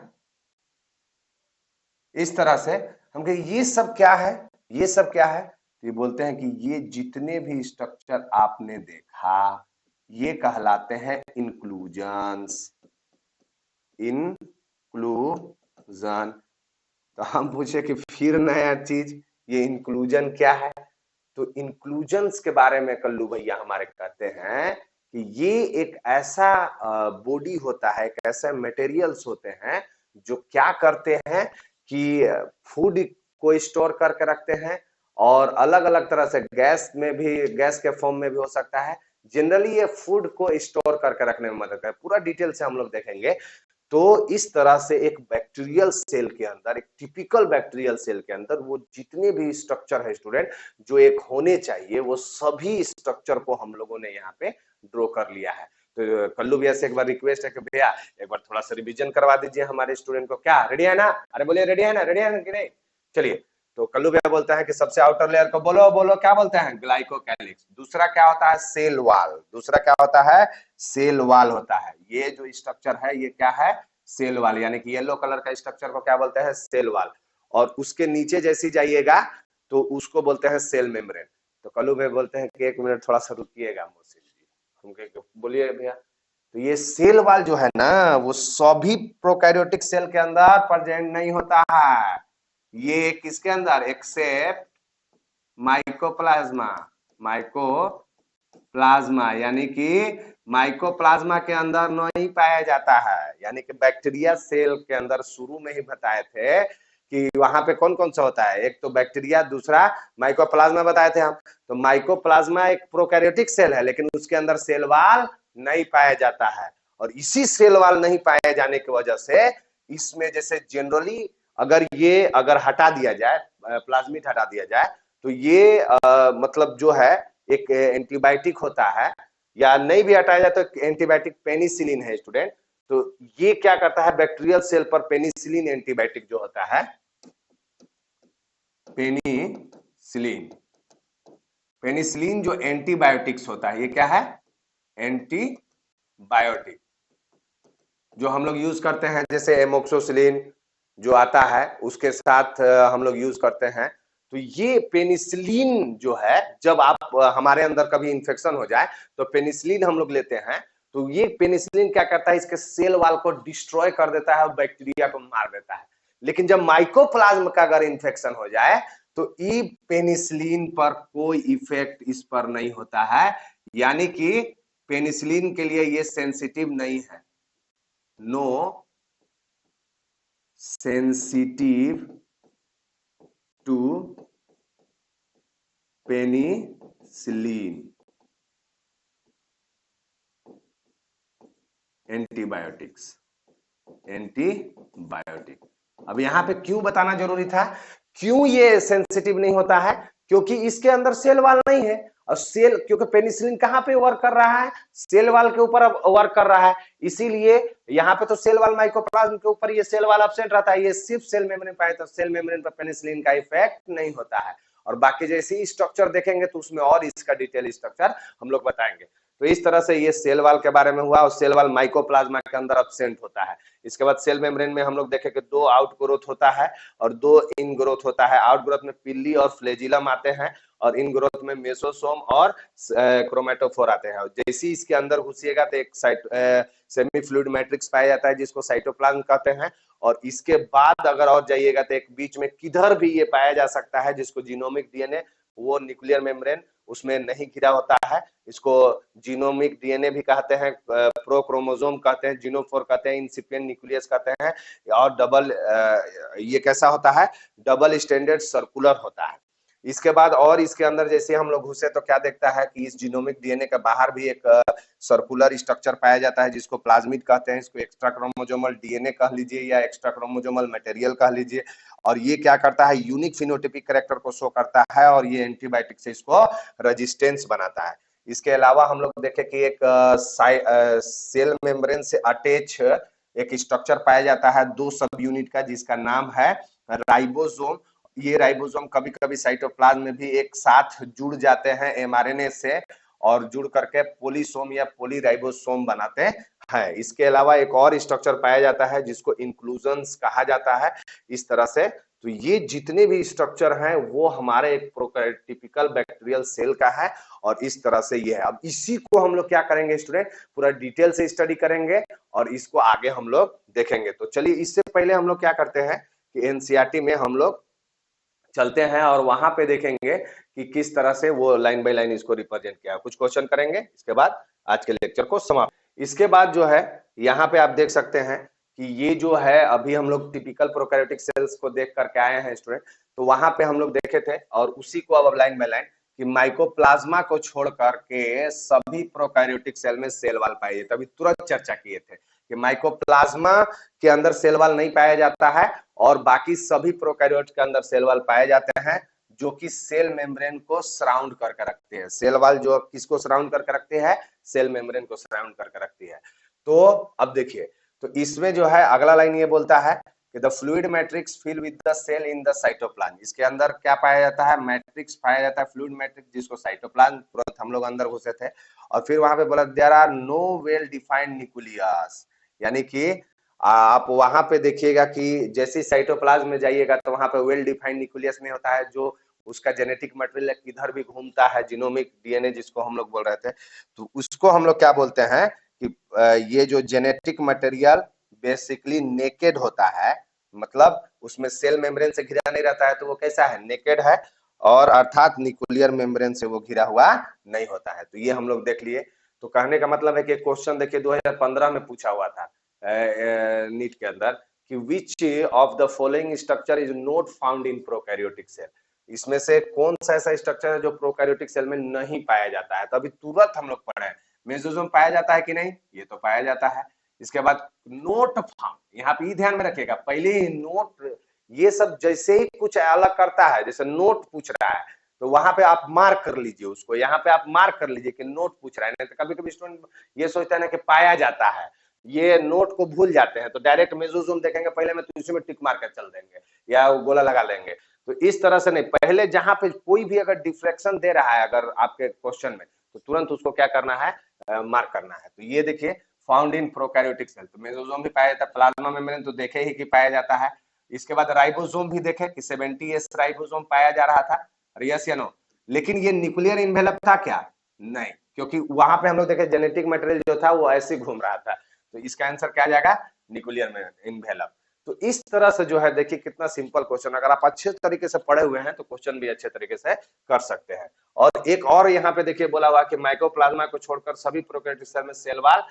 इस तरह से। हम कहें ये सब क्या है, ये सब क्या है, तो ये बोलते हैं कि ये जितने भी स्ट्रक्चर आपने देखा ये कहलाते हैं इंक्लूजन्स, इंक्लूजन। इंक्लूजन। तो हम पूछे कि फिर नया चीज ये इंक्लूजन क्या है? तो इंक्लूजन्स के बारे में कल्लू भैया हमारे कहते हैं कि ये एक ऐसा बॉडी होता है, एक ऐसा मटेरियल्स होते हैं जो क्या करते हैं कि फूड को स्टोर करके रखते हैं, और अलग अलग तरह से गैस में भी, गैस के फॉर्म में भी हो सकता है। जनरली ये फूड को स्टोर करके रखने में मदद करता है। पूरा डिटेल से हम लोग देखेंगे। तो इस तरह से एक बैक्टीरियल सेल के अंदर, एक टिपिकल बैक्टीरियल सेल के अंदर वो जितने भी स्ट्रक्चर है स्टूडेंट जो एक होने चाहिए, वो सभी स्ट्रक्चर को हम लोगों ने यहाँ पे ड्रॉ कर लिया है। तो कल्लू भैया से एक बार रिक्वेस्ट है कि भैया एक बार थोड़ा सा रिवीजन करवा दीजिए हमारे स्टूडेंट को। क्या रेडी है ना? अरे बोलिए रेडी है ना? रेडी है ना कि नहीं? चलिए, तो कल्लू भैया बोलता है कि सबसे आउटर लेयर को बोलो बोलो क्या बोलते हैं? ग्लाइकोकैलिक्स। दूसरा क्या होता है? Cell wall. दूसरा क्या होता है? सेल वाल होता है। ये जो स्ट्रक्चर है ये क्या है? सेल वाल, यानी कि येलो कलर का स्ट्रक्चर को क्या बोलते हैं? Cell wall. और उसके नीचे जैसी जाइएगा तो उसको बोलते हैं सेल मेम्ब्रेन। तो कल्लू भाई बोलते हैं कि 1 मिनट थोड़ा सा रुकिएगा मोहसिन जी। हम बोलिए भैया। तो ये सेल वाल जो है ना, वो सभी प्रोकैरियोटिक सेल के अंदर प्रेजेंट नहीं होता है। ये किसके अंदर? Accept mycoplasma. माइकोप्लाज्मा यानी कि माइकोप्लाज्मा के अंदर नहीं पाया जाता है। यानी कि बैक्टीरिया सेल के अंदर शुरू में ही बताए थे कि वहां पे कौन कौन सा होता है? एक तो बैक्टीरिया, दूसरा माइकोप्लाज्मा बताए थे हम। तो माइकोप्लाज्मा एक प्रोकैरियोटिक सेल है, लेकिन उसके अंदर सेल वाल नहीं पाया जाता है। और इसी सेल वाल नहीं पाए जाने की वजह से इसमें जैसे जनरली अगर हटा दिया जाए, प्लाज्मिड हटा दिया जाए, तो ये मतलब जो है एक एंटीबायोटिक होता है, या नहीं भी हटाया जाए तो एंटीबायोटिक पेनिसिलिन है स्टूडेंट। तो ये क्या करता है? बैक्टीरियल सेल पर पेनिसिलिन एंटीबायोटिक जो होता है, पेनिसिलिन, पेनिसिलिन जो एंटीबायोटिक्स होता है, ये क्या है? एंटीबायोटिक जो हम लोग यूज करते हैं, जैसे एमोक्सिसिलिन जो आता है उसके साथ हम लोग यूज करते हैं। तो ये पेनिसिलिन जो है, जब आप हमारे अंदर कभी इंफेक्शन हो जाए तो पेनिसिलिन हम लोग लेते हैं। तो ये पेनिसिलिन क्या करता है? इसके सेल वाल को डिस्ट्रॉय कर देता है और बैक्टीरिया को मार देता है। लेकिन जब माइकोप्लाज्म का अगर इंफेक्शन हो जाए तो ई पेनिसिलिन पर कोई इफेक्ट इस पर नहीं होता है। यानी कि पेनिसिलिन के लिए ये सेंसिटिव नहीं है। No sensitive to penicillin antibiotics. Antibiotic. अब यहां पे क्यों बताना जरूरी था? क्यों ये सेंसिटिव नहीं होता है? क्योंकि इसके अंदर सेल वाल नहीं है। और सेल, क्योंकि पेनिसिलिन कहां पे वर्क कर रहा है? सेल वाल के ऊपर वर्क कर रहा है। इसीलिए यहाँ पे तो सेल वाल माइकोप्लाज्म के ऊपर ये सेल वाल एब्सेंट रहता है। ये सिर्फ सेल मेम्ब्रेन पाए, तो सेल मेम्ब्रेन पर पेनिसिलिन का इफेक्ट नहीं होता है। और बाकी जैसे ही स्ट्रक्चर देखेंगे तो उसमें और इसका डिटेल स्ट्रक्चर हम लोग बताएंगे। तो इस तरह से ये सेल वाल के बारे में हुआ। और सेल वाल माइकोप्लाज्मा के अंदर एब्सेंट होता है। इसके बाद सेल मेम्ब्रेन में हम लोग देखें कि 2 आउट ग्रोथ होता है और 2 इन ग्रोथ होता है। आउट ग्रोथ में पिल्ली और फ्लैजिलम आते हैं, और इन ग्रोथ में मेसोसोम और क्रोमेटोफोर आते हैं। जैसे ही इसके अंदर घुसिएगा तो एक सेमी फ्लूइड मैट्रिक्स पाया जाता है जिसको साइटोप्लाज्म कहते हैं। और इसके बाद अगर और जाइएगा तो एक बीच में किधर भी ये पाया जा सकता है जिसको जीनोमिक डीएनए, वो न्यूक्लियर मेम्ब्रेन उसमें नहीं घिरा होता है। इसको जीनोमिक डीएनए भी कहते हैं, प्रोक्रोमोसोम कहते हैं, जीनोफोर कहते हैं, इंसिपिएंट न्यूक्लियस कहते हैं। और डबल, ये कैसा होता है? डबल स्टैंडर्ड सर्कुलर होता है। इसके बाद और इसके अंदर जैसे हम लोग घुसे तो क्या देखता है कि इस जीनोमिक डीएनए के बाहर भी एक सर्कुलर स्ट्रक्चर पाया जाता है जिसको प्लाज्मिड कहते हैं। इसको एक्स्ट्रा क्रोमोसोमल डीएनए कह लीजिए या एक्स्ट्रा क्रोमोसोमल मटेरियल कह लीजिए। और ये क्या करता है? यूनिक फिनोटाइपिक कैरेक्टर को शो करता है, और ये एंटीबायोटिक से इसको रेजिस्टेंस बनाता है। इसके अलावा हम लोग देखें कि एक सेल मेम्ब्रेन से अटैच एक स्ट्रक्चर पाया जाता है 2 सब यूनिट का, जिसका नाम है राइबोसोम। ये राइबोसोम कभी कभी साइटोप्लाज्म में भी एक साथ जुड़ जाते हैं एमआरएनए से, और जुड़ करके पोलीसोम या पोलीराइबोसोम बनाते हैं। इसके अलावा एक और स्ट्रक्चर पाया जाता है जिसको इंक्लूजन्स कहा जाता है। इस तरह से तो ये जितने भी स्ट्रक्चर हैं वो हमारे एक टिपिकल बैक्टीरियल सेल का है और इस तरह से ये है। अब इसी को हम लोग क्या करेंगे स्टूडेंट, पूरा डिटेल से स्टडी करेंगे और इसको आगे हम लोग देखेंगे। तो चलिए इससे पहले हम लोग क्या करते हैं कि एनसीईआरटी में हम लोग चलते हैं और वहां पे देखेंगे कि किस तरह से वो लाइन बाय लाइन इसको रिप्रेजेंट किया है। कुछ क्वेश्चन करेंगे, इसके बाद आज के लेक्चर को समाप्त। इसके बाद जो है यहाँ पे आप देख सकते हैं कि ये जो है अभी हम लोग टिपिकल प्रोकैरियोटिक सेल्स को देख करके आए हैं स्टूडेंट। तो वहां पे हम लोग देखे थे और उसी को अब लाइन बाय लाइन कि माइकोप्लाज्मा को छोड़ करके सभी प्रोकैरियोटिक सेल में सेल वाल पाए जाते, अभी तुरंत चर्चा किए थे कि माइकोप्लाज्मा के अंदर सेल वाल नहीं पाया जाता है और बाकी सभी प्रोकैरियोट के अंदर सेल वाल पाए जाते हैं जो कि सेल मेम्ब्रेन को सराउंड करके रखते हैं। सेल वाल जो किसको सराउंड करके रखते हैं, सेल मेम्ब्रेन को सराउंड करके रखती है। तो अब देखिए, तो इसमें जो है अगला लाइन ये बोलता है कि the fluid matrix fill with the cell in the cytoplasm. इसके अंदर क्या पाया जाता है, मैट्रिक्स पाया जाता है, फ्लूइड मैट्रिक्स, जिसको साइटोप्लाज्म, तुरंत हम लोग अंदर घुसे थे। और फिर वहां पे बोला there are no well defined nucleus, यानी कि आप वहां पे देखिएगा कि जैसे साइटोप्लाज्म में जाइएगा तो वहां पे वेल डिफाइंड न्यूक्लियस नहीं होता है, जो उसका जेनेटिक मटेरियल किधर भी घूमता है, जीनोमिक डीएनए जिसको हम लोग बोल रहे थे, तो उसको हम लोग क्या बोलते हैं कि ये जो जेनेटिक मटेरियल बेसिकली नेकेड होता है, मतलब उसमें सेल मेम्ब्रेन से घिरा नहीं रहता है, तो वो कैसा है, नेकेड है, और अर्थात न्यूक्लियर मेम्ब्रेन से वो घिरा हुआ नहीं होता है। तो ये हम लोग देख लिए। तो कहने का मतलब है कि क्वेश्चन देखिए 2015 में पूछा हुआ था नीट के अंदर कि which of the following structure is not found in prokaryotic cell, इसमें से कौन सा ऐसा स्ट्रक्चर है जो प्रोकैरियोटिक सेल में नहीं पाया जाता है। तो अभी तुरंत हम लोग पढ़े मेसोसोम पाया जाता है कि नहीं, ये तो पाया जाता है। इसके बाद नोट फाउंड, यहाँ पे ध्यान में रखिएगा, पहले ही नोट, ये सब जैसे ही कुछ अलग करता है, जैसे नोट पूछ रहा है तो वहां पे आप मार्क कर लीजिए उसको, यहाँ पे आप मार्क कर लीजिए कि नोट पूछ रहा है। नहीं तो कभी कभी स्टूडेंट ये सोचता है ना कि पाया जाता है, ये नोट को भूल जाते हैं, तो डायरेक्ट मेसोसोम देखेंगे पहले में तो उसी में टिक मार कर चल देंगे या गोला लगा लेंगे। तो इस तरह से नहीं, पहले जहां पे कोई भी अगर डिफ्लेक्शन दे रहा है अगर आपके क्वेश्चन में, तो तुरंत उसको क्या करना है, मार्क करना है। तो ये देखिए फाउंड इन प्रोकैरियोटिक सेल, तो मेसोसोम भी पाया जाता है, प्लाज्मा मेम्ब्रेन तो देखे ही कि पाया जाता है। इसके बाद राइबोसोम भी देखे कि 70S राइबोसोम पाया जा रहा था, यस या नो। लेकिन ये न्यूक्लियर इन्वेलप था क्या, नहीं, क्योंकि वहां पे हम लोग देखे जेनेटिक मटेरियल जो था वो ऐसे घूम रहा था। तो इसका आंसर क्या आ जाएगा, न्यूक्लियर में इन्वेलप। तो इस तरह से जो है देखिए कितना सिंपल क्वेश्चन, अगर आप अच्छे तरीके से पढ़े हुए हैं तो क्वेश्चन भी अच्छे तरीके से कर सकते हैं। और एक और यहाँ पे देखिए बोला हुआ कि माइकोप्लाज्मा को छोड़कर सभी प्रोकैरियोटिक सेल में सेल वॉल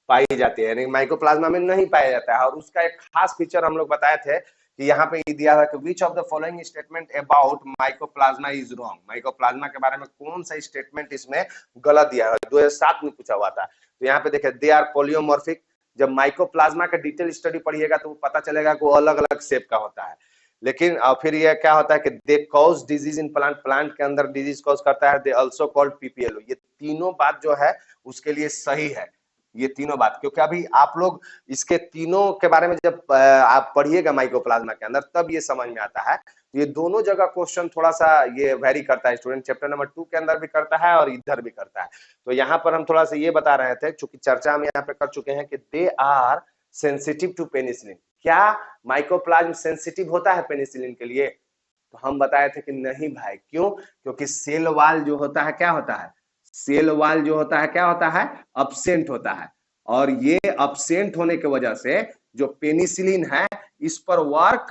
पाई जाती है, यानी माइकोप्लाज्मा में नहीं पाया जाता है। और उसका एक खास फीचर हम लोग बताए थे कि यहाँ पे दिया हुआ कि which of the following statement about mycoplasma is wrong, mycoplasma के बारे में कौन सा स्टेटमेंट इसमें गलत दिया है, 2007 में पूछा हुआ था। तो यहाँ पे देखिए दे आर पोलियोमॉर्फिक, जब माइकोप्लाज्मा का डिटेल स्टडी पढ़िएगा तो पता चलेगा कि वो अलग अलग शेप का होता है। लेकिन फिर ये क्या होता है कि they cause disease in plant, plant के अंदर डिजीज कॉज करता है, दे आल्सो कॉल्ड पीपीएलओ। ये तीनों बात जो है उसके लिए सही है, ये तीनों बात, क्योंकि अभी आप लोग इसके तीनों के बारे में जब आप पढ़िएगा माइकोप्लाज्मा के अंदर तब ये समझ में आता है। ये दोनों जगह क्वेश्चन थोड़ा सा ये वेरी करता है, स्टूडेंट चैप्टर नंबर 2 के अंदर भी करता है और इधर भी करता है। तो यहाँ पर हम थोड़ा सा ये बता रहे थे, चूंकि चर्चा हम यहाँ पे कर चुके हैं कि they are sensitive to penicillin. क्या माइकोप्लाज्म सेंसिटिव होता है पेनिसिलिन के लिए, तो हम बताए थे कि नहीं भाई। क्यों, क्योंकि सेल वाल जो होता है क्या होता है, सेल वाल जो होता है क्या होता है, अब्सेंट होता है। और ये अब्सेंट होने की वजह से जो पेनिसिलिन है इस पर वर्क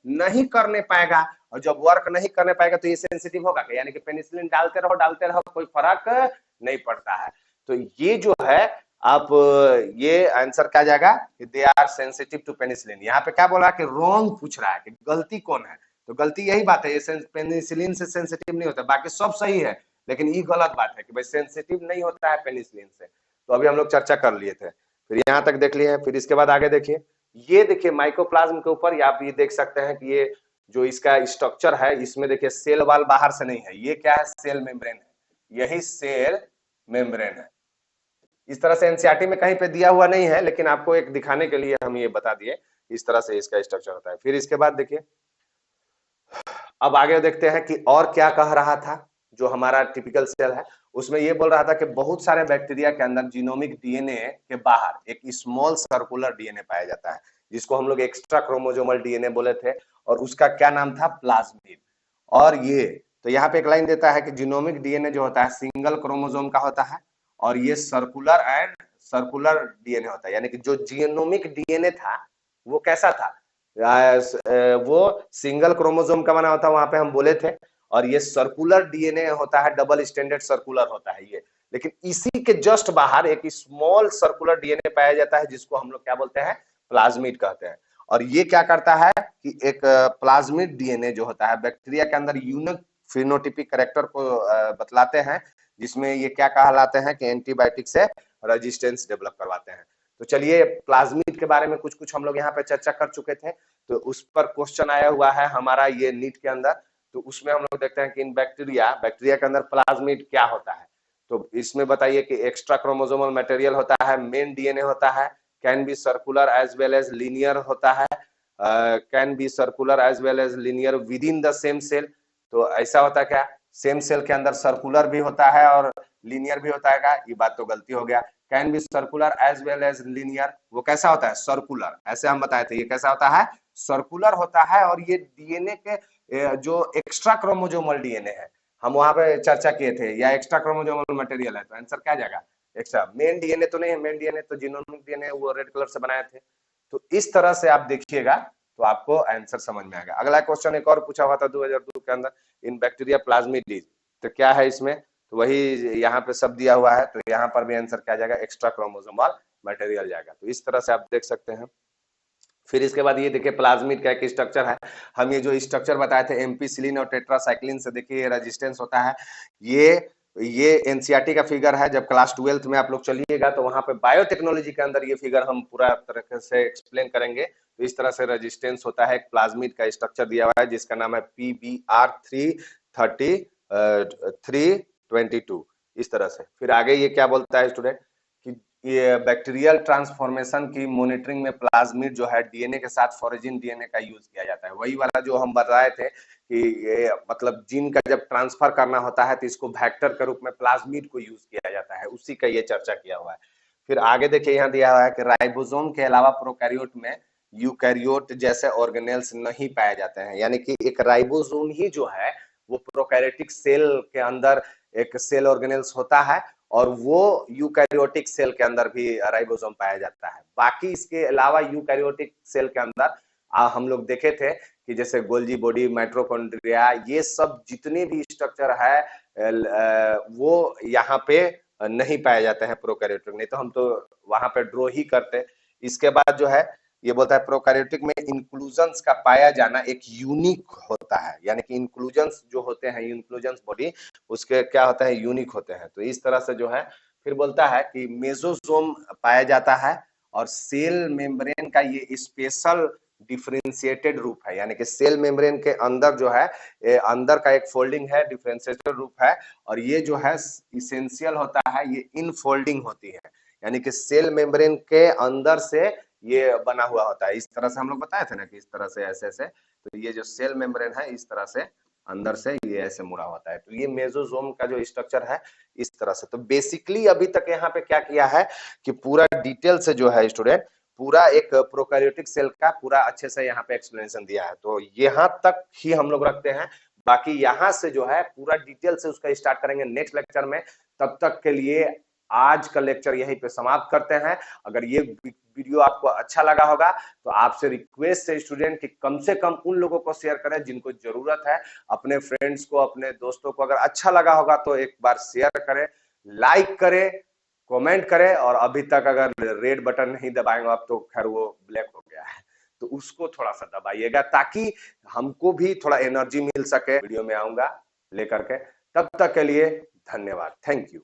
नहीं करने पाएगा, और जब वर्क नहीं करने पाएगा तो ये सेंसिटिव होगा, यानी कि पेनिसिलिन डालते रहो कोई फर्क नहीं पड़ता है। तो ये जो है आप ये आंसर क्या जाएगा, they are sensitive to penicillin. यहाँ पे क्या बोला कि रॉन्ग पूछ रहा है कि गलती कौन है, तो गलती यही बात है, ये पेनिसिलिन से सेंसिटिव नहीं होता, बाकी सब सही है, लेकिन ये गलत बात है कि भाई सेंसिटिव नहीं होता है पेनिसिलिन से। तो अभी हम लोग चर्चा कर लिए थे, फिर यहाँ तक देख लिए। फिर इसके बाद आगे देखिए, ये देखिए माइकोप्लाज्म के ऊपर आप ये देख सकते हैं कि ये जो इसका स्ट्रक्चर है इसमें देखिए सेल वाल बाहर से नहीं है, ये क्या है, सेल मेम्ब्रेन है, यही सेल मेम्ब्रेन है। इस तरह से एनसीईआरटी में कहीं पे दिया हुआ नहीं है, लेकिन आपको एक दिखाने के लिए हम ये बता दिए इस तरह से इसका स्ट्रक्चर होता है। फिर इसके बाद देखिए अब आगे देखते हैं कि और क्या कह रहा था जो हमारा टिपिकल सेल है। उसमें ये बोल रहा था कि बहुत सारे बैक्टीरिया के अंदर जीनोमिक डीएनए के बाहर एक स्मॉल सर्कुलर डीएनए पाया जाता है। जिसको हम लोग एक्स्ट्रा क्रोमोजोमल डीएनए बोले थे, और उसका क्या नाम था, प्लाज्मिड। और ये तो यहाँ पे एक लाइन देता है कि जीनोमिक डीएनए जो होता है सिंगल क्रोमोजोम का होता है, और ये सर्कुलर डीएनए होता है। यानी कि जो जीनोमिक डीएनए था वो कैसा था, वो सिंगल क्रोमोजोम का बना होता है, वहां पे हम बोले थे। और ये सर्कुलर डीएनए होता है, डबल स्टैंडर्ड सर्कुलर होता है ये। लेकिन इसी के जस्ट बाहर एक स्मॉल सर्कुलर डीएनए पाया जाता है, जिसको हम लोग क्या बोलते हैं, प्लाज्मिड कहते हैं। और ये क्या करता है कि एक प्लाज्मिड डीएनए जो होता है बैक्टीरिया के अंदर यूनिक फिनोटिपिक कैरेक्टर को बतलाते हैं, जिसमें ये क्या कहलाते हैं कि एंटीबायोटिक से रेजिस्टेंस डेवलप करवाते हैं। तो चलिए, प्लाज्मिड के बारे में कुछ कुछ हम लोग यहाँ पे चर्चा कर चुके थे, तो उस पर क्वेश्चन आया हुआ है हमारा ये नीट के अंदर। तो उसमें हम लोग देखते हैं कि इन बैक्टीरिया के अंदर प्लाज्मिड क्या होता है। तो इसमें बताइए कि एक्स्ट्रा क्रोमोसोमल मटेरियल होता है, मेन डीएनए होता है, can be circular as well as linear होता है, can be circular as well as linear within the same cell. तो ऐसा होता है क्या, सेम सेल के अंदर सर्कुलर भी होता है और लीनियर भी होता है क्या, ये बात तो गलती हो गया। Can be circular as well as linear, वो कैसा होता है, सर्कुलर, ऐसे हम बताए थे, ये कैसा होता है, सर्कुलर होता है। और ये डीएनए के जो एक्स्ट्रा क्रोमोजोमल डीएनए है, हम वहां पे चर्चा किए थे, या एक्स्ट्रा क्रोमोजोमल मटेरियल है, तो आंसर क्या जाएगा, एक्स्ट्रा। मेन डीएनए तो नहीं है, मेन डीएनए तो जीनोमिक डीएनए वो रेड कलर से बनाए थे। तो इस तरह से आप देखिएगा तो आपको आंसर समझ में आएगा। अगला क्वेश्चन एक और पूछा हुआ था 2002 के अंदर, इन बैक्टीरिया प्लाज्मिडीज, तो क्या है इसमें, तो वही यहाँ पे सब दिया हुआ है, तो यहाँ पर भी आंसर क्या जाएगा, एक्स्ट्रा क्रोमोसोमल मटेरियल जाएगा। तो इस तरह से आप देख सकते हैं। फिर इसके बाद ये देखिए प्लाज्मिड का एक स्ट्रक्चर है, हम ये जो स्ट्रक्चर बताए थे एम्पीसिलिन और टेट्रासाइक्लिन से, देखिए रेजिस्टेंस होता है। ये एनसीईआरटी का फिगर है, जब क्लास 12th में आप लोग चलिएगा तो वहां पे बायोटेक्नोलॉजी के अंदर ये फिगर हम पूरा तरह से एक्सप्लेन करेंगे। तो इस तरह से रेजिस्टेंस होता है, एक प्लाज्मिड का स्ट्रक्चर दिया हुआ है जिसका नाम है PBr322, इस तरह से। फिर आगे ये क्या बोलता है स्टूडेंट कि ये बैक्टीरियल ट्रांसफॉर्मेशन की मॉनिटरिंग में प्लाज्मिड जो है डीएनए के साथ फॉरेजिन डीएनए का यूज किया जाता है। वही वाला जो हम बताए थे कि ये मतलब जीन का जब ट्रांसफर करना होता है तो इसको वेक्टर के रूप में प्लाज्मिड को यूज किया जाता है, उसी का ये चर्चा किया हुआ है। फिर आगे देखिए यहाँ दिया हुआ है कि राइबोसोम के अलावा प्रोकैरियोट में यूकैरियोट जैसे ऑर्गेनेल्स नहीं पाए जाते हैं। यानी कि एक राइबोसोम ही जो है वो प्रोकैरियोटिक सेल के अंदर एक सेल ऑर्गेनेल्स होता है, और वो यूकैरियोटिक सेल के अंदर भी राइबोसोम पाया जाता है। बाकी इसके अलावा यूकैरियोटिक सेल के अंदर हम लोग देखे थे कि जैसे गोल्जी बॉडी, माइटोकॉन्ड्रिया, ये सब जितने भी स्ट्रक्चर है वो यहाँ पे नहीं पाए जाते हैं प्रोकैरियोटिक, नहीं तो हम तो वहां पे ड्रॉ ही करते। इसके बाद जो है ये बोलता है प्रोकैरियोटिक में इंक्लूजन्स का पाया जाना एक यूनिक होता है। यानी कि इंक्लूजन्स जो होते हैं, इंक्लूजन्स बॉडी उसके क्या होता है, यूनिक होते हैं। तो इस तरह से जो है फिर बोलता है कि मेसोसोम पाया जाता है, और सेल मेम्ब्रेन का ये स्पेशल डिफरेंशिएटेड रूप है। यानी कि सेल मेम्ब्रेन के अंदर जो है अंदर का एक फोल्डिंग है, डिफरेंशिएटेड रूप है, और ये जो है इसेंशियल होता है, ये इनफोल्डिंग होती है। यानी कि सेल मेम्ब्रेन के अंदर से ये बना हुआ होता है। इस तरह से हम लोग बताए थे ना कि इस तरह से ऐसे ऐसे, तो ये जो सेल मेम्ब्रेन है इस तरह से अंदर से ये ऐसे मुड़ा होता है। तो ये मेसोसोम का जो स्ट्रक्चर है इस तरह से। तो बेसिकली अभी तक यहाँ पे क्या किया है कि पूरा डिटेल से जो है स्टूडेंट, पूरा एक प्रोकैरियोटिक सेल का पूरा अच्छे से यहाँ पे एक्सप्लेनेशन दिया है। तो यहाँ तक ही हम लोग रखते हैं, बाकी यहाँ से जो है पूरा डिटेल से उसका स्टार्ट करेंगे नेक्स्ट लेक्चर में। तब तक के लिए आज का लेक्चर यहीं पे समाप्त करते हैं। अगर ये वीडियो आपको अच्छा लगा होगा तो आपसे रिक्वेस्ट है स्टूडेंट कि कम से कम उन लोगों को शेयर करें जिनको जरूरत है, अपने फ्रेंड्स को, अपने दोस्तों को। अगर अच्छा लगा होगा तो एक बार शेयर करें, लाइक करें, कमेंट करें, और अभी तक अगर रेड बटन नहीं दबाएंगे आप तो खैर वो ब्लैक हो गया है, तो उसको थोड़ा सा दबाइएगा ताकि हमको भी थोड़ा एनर्जी मिल सके। वीडियो में आऊंगा लेकर के, तब तक के लिए धन्यवाद, थैंक यू।